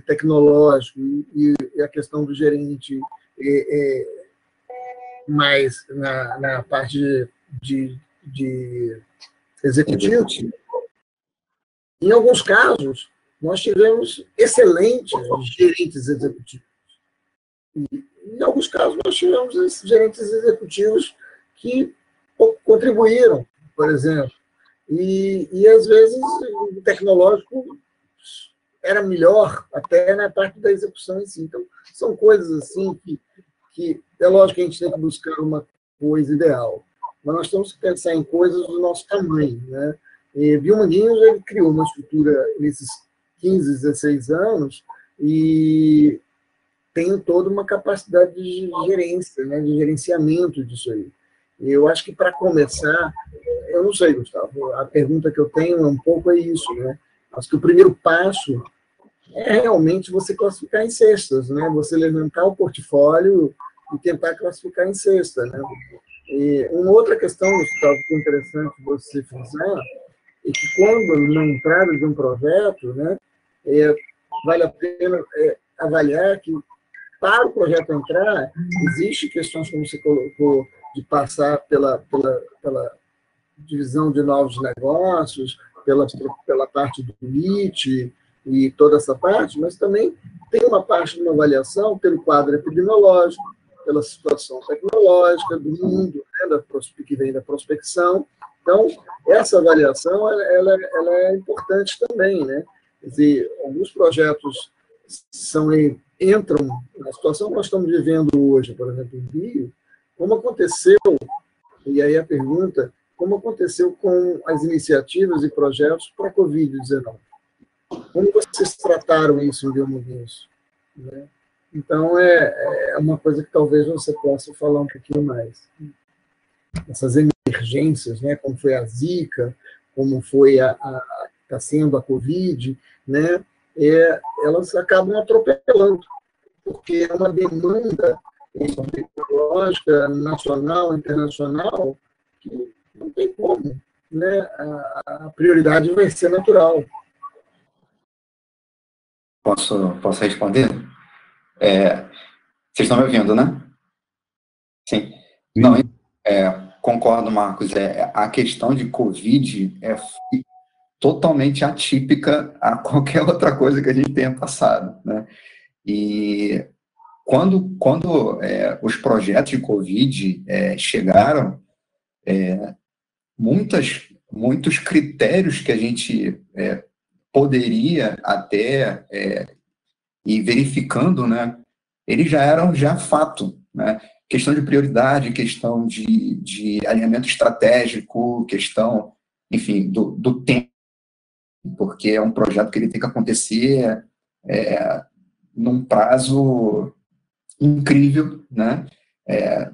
tecnológico e a questão do gerente mais na parte de executivo, em alguns casos, nós tivemos excelentes gerentes executivos. E, em alguns casos, nós tivemos gerentes executivos que contribuíram, por exemplo. E às vezes, o tecnológico era melhor até na parte da execução em si. Então, são coisas assim que é lógico que a gente tem que buscar uma coisa ideal, mas nós temos que pensar em coisas do nosso tamanho, né? E Bill Manguinhos, ele criou uma estrutura nesses 15, 16 anos e tem toda uma capacidade de gerência, né, de gerenciamento disso aí. E eu acho que, para começar, eu não sei, Gustavo, a pergunta que eu tenho um pouco isso, né? Acho que o primeiro passo é realmente você classificar em cestas, né? Você levantar o portfólio e tentar classificar em cesta, né? E uma outra questão, Gustavo, que é interessante você frisar, é que quando na entrada de um projeto, né, vale a pena avaliar que, para o projeto entrar, existe questões, como você colocou, de passar pela divisão de novos negócios, pela parte do MIT e toda essa parte, mas também tem uma parte de uma avaliação pelo quadro epidemiológico, pela situação tecnológica do mundo, né, que vem da prospecção. Então, essa avaliação ela é importante também, né? Quer dizer, alguns projetos entram na situação que nós estamos vivendo hoje, por exemplo, em Rio, como aconteceu, e aí a pergunta, como aconteceu com as iniciativas e projetos para a Covid-19? Como vocês trataram isso em Bill Manguinhos, né? Então, é uma coisa que talvez você possa falar um pouquinho mais. Essas emergências, né, como foi a Zika, como foi está sendo a Covid, né, elas acabam atropelando, porque é uma demanda tecnológica nacional, internacional, que não tem como, né, a prioridade vai ser natural. Posso responder? Vocês estão me ouvindo, né? Sim. Não, concordo, Marcos. A questão de Covid é totalmente atípica a qualquer outra coisa que a gente tenha passado, né? E quando os projetos de Covid chegaram, muitos critérios que a gente poderia até ir verificando, né, eles já eram fato, né? Questão de prioridade, questão de alinhamento estratégico, questão, enfim, do tempo, porque é um projeto que ele tem que acontecer num prazo incrível, né?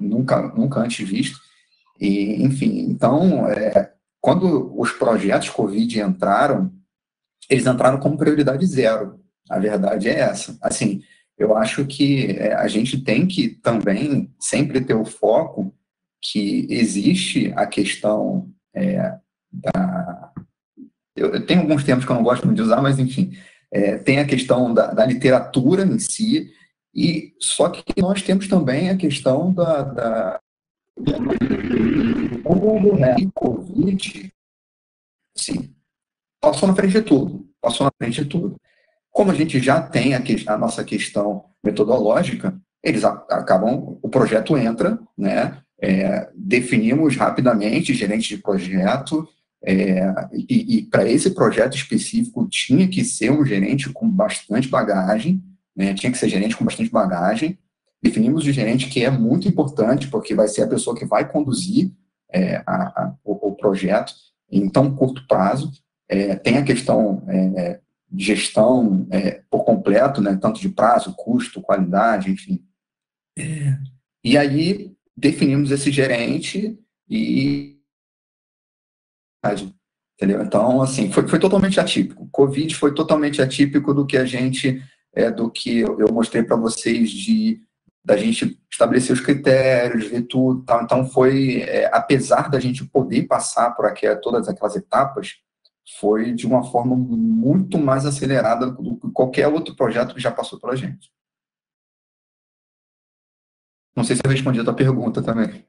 Nunca antes visto. E, enfim, então, quando os projetos Covid entraram, eles entraram como prioridade zero. A verdade é essa. Assim, eu acho que a gente tem que também sempre ter o foco que existe a questão eu tenho alguns termos que eu não gosto muito de usar, mas, enfim, tem a questão da literatura em si, e só que nós temos também a questão o Covid, sim, passou na frente de tudo. Como a gente já tem a nossa questão metodológica, eles acabam, o projeto entra, né? Definimos rapidamente gerente de projeto, e para esse projeto específico tinha que ser um gerente com bastante bagagem, né? Tinha que ser gerente com bastante bagagem. Definimos o gerente, que é muito importante, porque vai ser a pessoa que vai conduzir o projeto em tão curto prazo. Tem a questão de gestão por completo, né, tanto de prazo, custo, qualidade, enfim. E aí definimos esse gerente e... Entendeu? Então, assim, foi totalmente atípico. O Covid foi totalmente atípico do que a gente, do que eu mostrei para vocês, da gente estabelecer os critérios, ver tudo. Tal. Então, apesar da gente poder passar por todas aquelas etapas, foi de uma forma muito mais acelerada do que qualquer outro projeto que já passou pela gente. Não sei se eu respondi a tua pergunta também.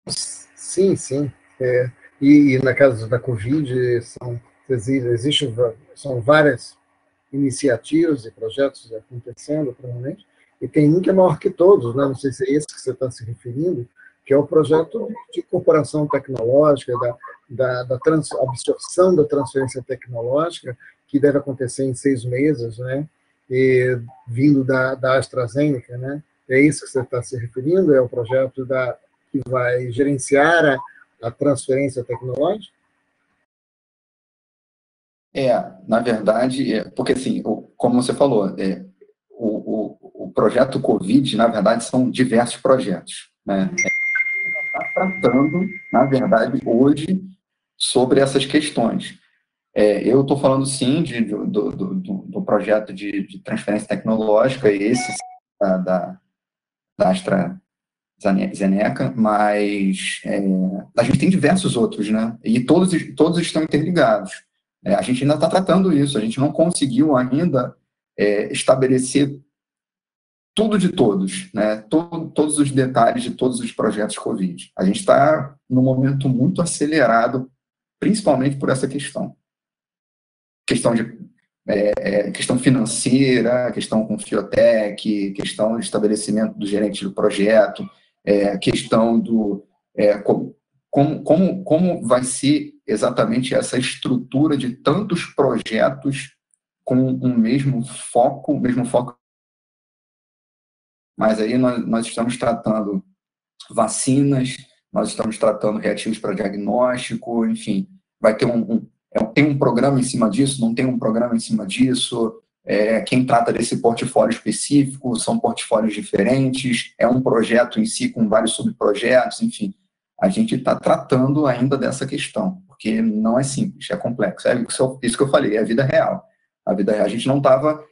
Sim, sim. E na caso da Covid, são várias iniciativas e projetos acontecendo, provavelmente, e tem um que é maior que todos, né? Não sei se é esse que você está se referindo, que é o projeto de incorporação tecnológica, da absorção da transferência tecnológica, que deve acontecer em 6 meses, né? Vindo da AstraZeneca, né? É isso que você está se referindo? É o projeto que vai gerenciar a transferência tecnológica? Na verdade, porque assim, como você falou, o projeto Covid, na verdade, são diversos projetos, né? Está tratando, na verdade, hoje, sobre essas questões. Eu estou falando, sim, do projeto de transferência tecnológica, esse da AstraZeneca, mas a gente tem diversos outros, né? E todos estão interligados. A gente ainda está tratando isso, a gente não conseguiu ainda estabelecer tudo de todos, né? Todos os detalhes de todos os projetos Covid. A gente está num momento muito acelerado, principalmente por essa questão. Questão financeira, questão com Fiotec, questão de estabelecimento do gerente do projeto, questão do como vai ser exatamente essa estrutura de tantos projetos com um mesmo foco, mas aí nós estamos tratando vacinas, nós estamos tratando reativos para diagnóstico, enfim, vai ter tem um programa em cima disso, não tem um programa em cima disso, quem trata desse portfólio específico, são portfólios diferentes, é um projeto em si com vários subprojetos, enfim, a gente está tratando ainda dessa questão, porque não é simples, é complexo, isso que eu falei, é a vida real. A gente não estava...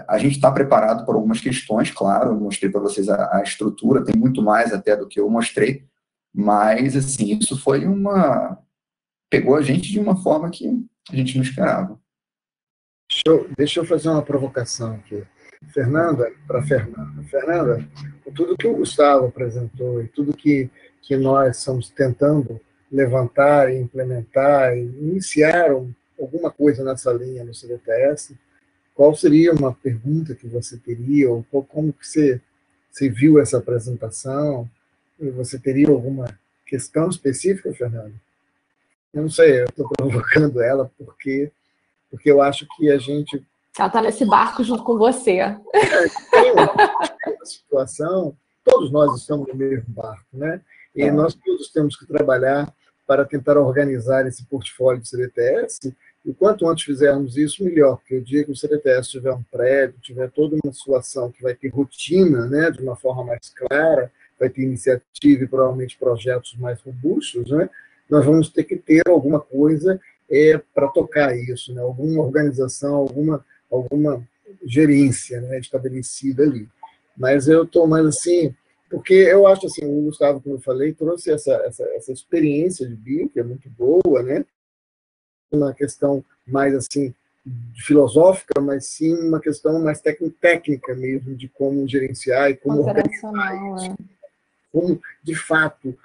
a gente está preparado por algumas questões, claro, eu mostrei para vocês a estrutura, tem muito mais até do que eu mostrei, mas, assim, isso foi pegou a gente de uma forma que a gente não esperava. Deixa eu fazer uma provocação aqui. Fernanda, tudo que o Gustavo apresentou e tudo que nós estamos tentando levantar e implementar e iniciar alguma coisa nessa linha no CDTS, qual seria uma pergunta que você teria, ou como que você viu essa apresentação? E você teria alguma questão específica, Fernando? Eu não sei, eu estou provocando ela porque eu acho que a gente... Ela está nesse barco junto com você. Tem uma situação, todos nós estamos no mesmo barco, né? E nós todos temos que trabalhar para tentar organizar esse portfólio de CDTS, e quanto antes fizermos isso, melhor, porque o dia que o CDTS tiver um prédio, tiver toda uma situação que vai ter rotina, né, de uma forma mais clara, vai ter iniciativa e provavelmente projetos mais robustos, né, nós vamos ter que ter alguma coisa para tocar isso, né, alguma organização, alguma gerência, né, estabelecida ali. Mas eu estou mais assim, porque eu acho assim, o Gustavo, como eu falei, trouxe essa experiência de bio, que é muito boa, né, uma questão mais assim filosófica, mas sim uma questão mais técnica mesmo, de como gerenciar e como organizar isso. Como, de fato,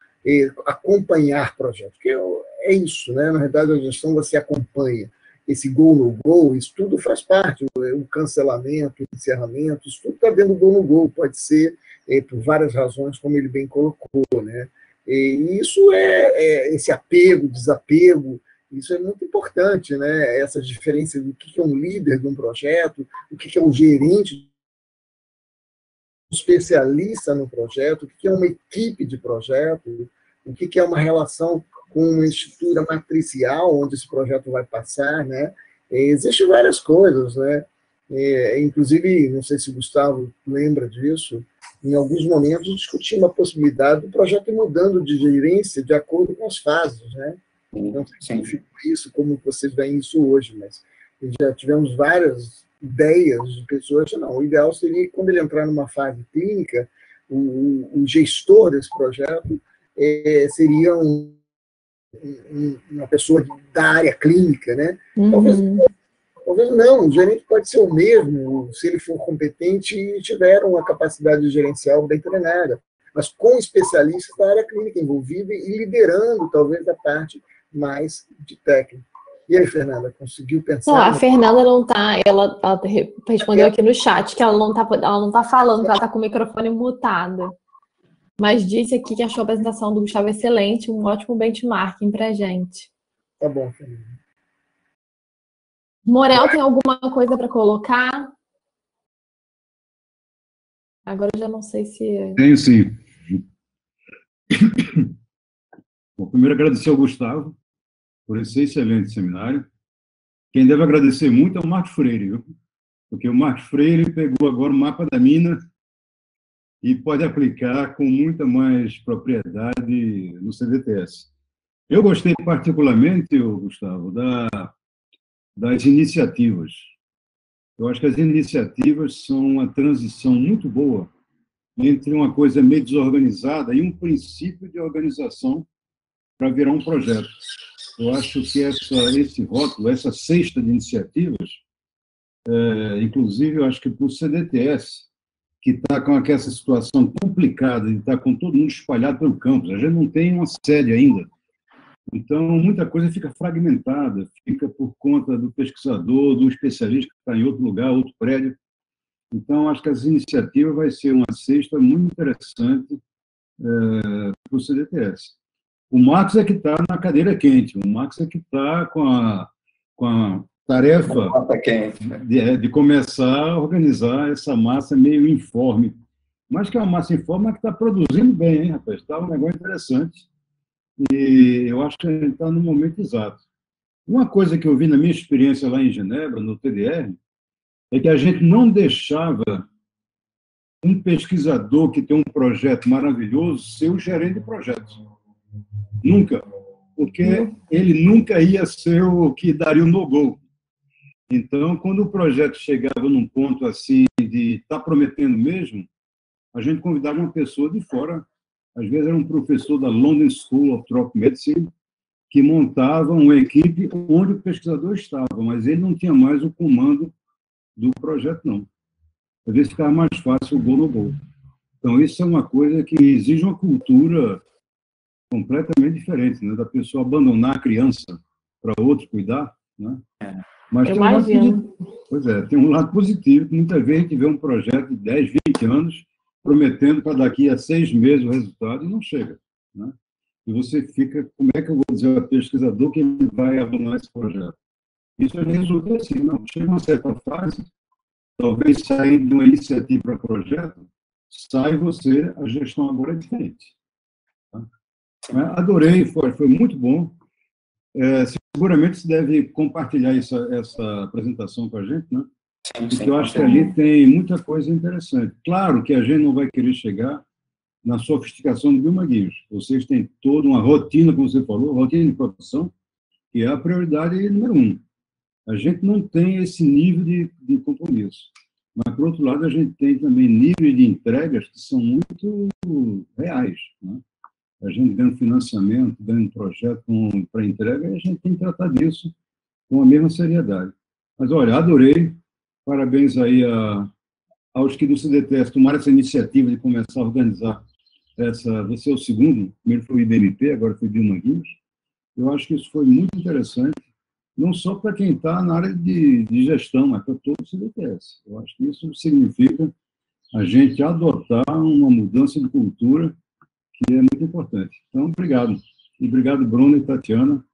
acompanhar projetos. Porque é isso, né? Na verdade, a gestão você acompanha. Esse go, no go, isso tudo faz parte, o cancelamento, o encerramento, isso tudo está dentro do go, no go, pode ser por várias razões, como ele bem colocou, né? E isso esse apego, desapego, isso é muito importante, né? Essa diferença do que é um líder de um projeto, o que é um gerente, um especialista no projeto, o que é uma equipe de projeto, o que é uma relação com uma estrutura matricial onde esse projeto vai passar, né? Existem várias coisas, né? Inclusive, não sei se o Gustavo lembra disso, em alguns momentos, discutimos a possibilidade do projeto ir mudando de gerência de acordo com as fases, né? Não sei se ficou isso, como vocês veem isso hoje, mas já tivemos várias ideias de pessoas que não, o ideal seria, quando ele entrar numa fase clínica, o gestor desse projeto seria uma pessoa da área clínica, né? Talvez não, o gerente pode ser o mesmo, se ele for competente e tiver uma capacidade gerencial bem treinada, mas com especialistas da área clínica envolvida e liderando, talvez, a parte mais de técnica. E aí, Fernanda, conseguiu pensar? Não, a Fernanda não está, ela respondeu aqui no chat que ela não tá falando, que ela está com o microfone mutado. Mas disse aqui que achou a apresentação do Gustavo excelente, um ótimo benchmarking para a gente. Tá bom, Fernanda. Morel, tem alguma coisa para colocar? Agora eu já não sei se... Tenho sim. Bom, primeiro agradecer ao Gustavo por esse excelente seminário. Quem deve agradecer muito é o Marcos Freire, viu? Porque o Marcos Freire pegou agora o mapa da mina e pode aplicar com muita mais propriedade no CDTS. Eu gostei particularmente, Gustavo, das iniciativas. Eu acho que as iniciativas são uma transição muito boa entre uma coisa meio desorganizada e um princípio de organização para virar um projeto. Eu acho que esse rótulo, essa cesta de iniciativas, inclusive, eu acho que para o CDTS, que está com essa situação complicada de estar com todo mundo espalhado pelo campus, a gente não tem uma sede ainda. Então, muita coisa fica fragmentada, fica por conta do pesquisador, do especialista que está em outro lugar, outro prédio. Então, acho que as iniciativas vai ser uma cesta muito interessante para o CDTS. O Marcos é que está na cadeira quente, o Marcos é que está com a tarefa de começar a organizar essa massa meio informe. Mas que é uma massa informe, mas que está produzindo bem, hein, rapaz? Está um negócio interessante. E eu acho que a gente está no momento exato. Uma coisa que eu vi na minha experiência lá em Genebra, no TDR, é que a gente não deixava um pesquisador que tem um projeto maravilhoso ser o gerente de projetos. Nunca. Porque ele nunca ia ser o que daria o no-go. Então, quando o projeto chegava num ponto assim de estar prometendo mesmo, a gente convidava uma pessoa de fora. Às vezes era um professor da London School of Tropical Medicine que montava uma equipe onde o pesquisador estava, mas ele não tinha mais o comando do projeto, não. Às vezes ficava mais fácil o go no go. Então, isso é uma coisa que exige uma cultura completamente diferente, né? Da pessoa abandonar a criança para outro cuidar, né? Mas tem tem um lado positivo, que muitas vezes a gente vê um projeto de 10, 20 anos prometendo para daqui a 6 meses o resultado e não chega, né? E você fica, como é que eu vou dizer ao pesquisador que ele vai abandonar esse projeto? Isso resulta assim, não, chega uma certa fase, talvez saindo de uma iniciativa para projeto, sai você, a gestão agora é diferente. Tá? Adorei, foi muito bom. Seguramente você deve compartilhar essa apresentação com a gente, né? Porque eu acho que ali tem muita coisa interessante. Claro que a gente não vai querer chegar na sofisticação de Bill McGinnis. Vocês têm toda uma rotina, como você falou, rotina de produção, que é a prioridade número 1. A gente não tem esse nível de compromisso. Mas, por outro lado, a gente tem também níveis de entregas que são muito reais, né? A gente ganha financiamento, ganha um projeto para entrega, e a gente tem que tratar disso com a mesma seriedade. Mas, olha, adorei. Parabéns aí aos que do CDTS tomaram essa iniciativa de começar a organizar você é o segundo, primeiro foi o IBMP, agora foi o Bill McGinnis. Eu acho que isso foi muito interessante, não só para quem está na área de gestão, mas para todo o CDTS. Eu acho que isso significa a gente adotar uma mudança de cultura que é muito importante. Então, obrigado. E obrigado, Bruno e Tatiana,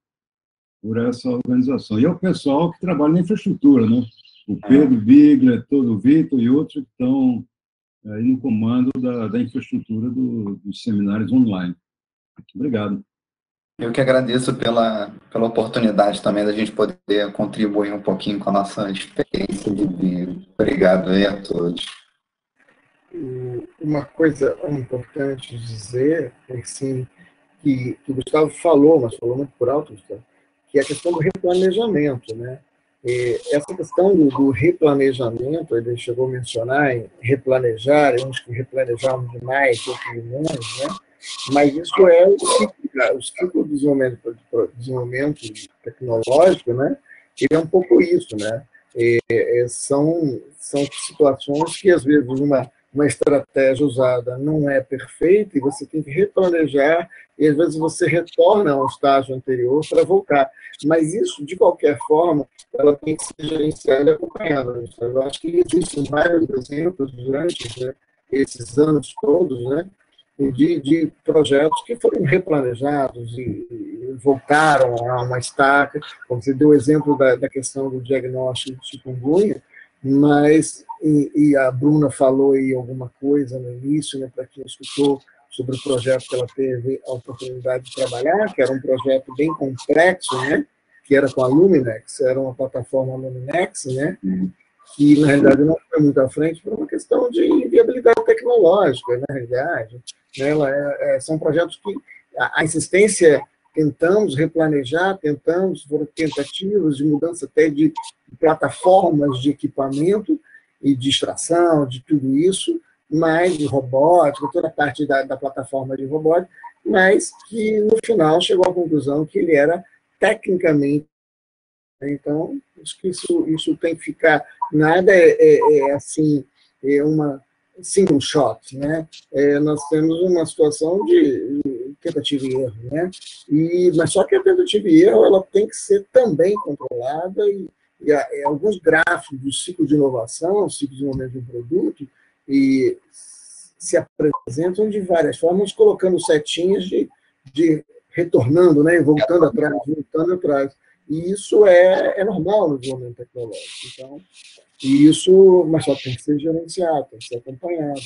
por essa organização. E ao pessoal que trabalha na infraestrutura, né? O Pedro Bigler, todo o Vitor e outros que estão aí no comando da infraestrutura dos seminários online. Obrigado. Eu que agradeço pela oportunidade também da gente poder contribuir um pouquinho com a nossa experiência de vida. Obrigado aí a todos. uma coisa importante dizer, assim, que o Gustavo falou, mas falou muito por alto, Gustavo, que é a questão do replanejamento, né? E essa questão do replanejamento, ele chegou a mencionar em replanejar, uns que replanejavam demais, outros menos, né? Mas isso é o ciclo do desenvolvimento tecnológico, né? Ele é um pouco isso, né? São situações que, às vezes, uma estratégia usada não é perfeita e você tem que replanejar e, às vezes, você retorna ao estágio anterior para voltar. Mas isso, de qualquer forma, ela tem que ser gerenciada e acompanhada. Eu acho que existem vários exemplos durante, né, esses anos todos, né, de projetos que foram replanejados e voltaram a uma estaca, como você deu o exemplo da questão do diagnóstico de chikungunya, mas, e a Bruna falou aí alguma coisa no início, né, para quem escutou sobre o projeto que ela teve a oportunidade de trabalhar, que era um projeto bem complexo, né, que era com a Luminex, era uma plataforma Luminex, né, que, na realidade, não foi muito à frente por uma questão de viabilidade tecnológica, na realidade. São projetos que a insistência, tentamos replanejar, foram tentativas de mudança até de plataformas de equipamento e de extração, de tudo isso, mas de robótica, toda a parte da plataforma de robótica, mas que, no final, chegou à conclusão que ele era tecnicamente. Então, acho que isso tem que ficar. Nada assim, uma single shot, né? Nós temos uma situação de tentativa e erro, né? Mas só que a tentativa e erro ela tem que ser também controlada e alguns gráficos do ciclo de inovação, ciclo de desenvolvimento de um produto, e se apresentam de várias formas, colocando setinhas de retornando, né? E voltando atrás, voltando atrás. E isso é normal no desenvolvimento tecnológico. Então, mas só tem que ser gerenciado, tem que ser acompanhado.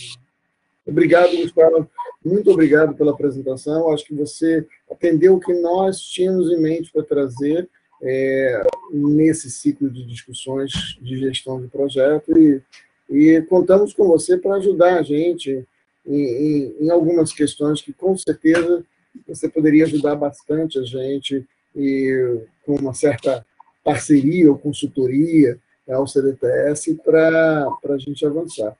Obrigado, Gustavo. Muito obrigado pela apresentação. Acho que você atendeu o que nós tínhamos em mente para trazer nesse ciclo de discussões de gestão de projeto e contamos com você para ajudar a gente em algumas questões que, com certeza, você poderia ajudar bastante a gente e com uma certa parceria ou consultoria ao CDTS para a gente avançar.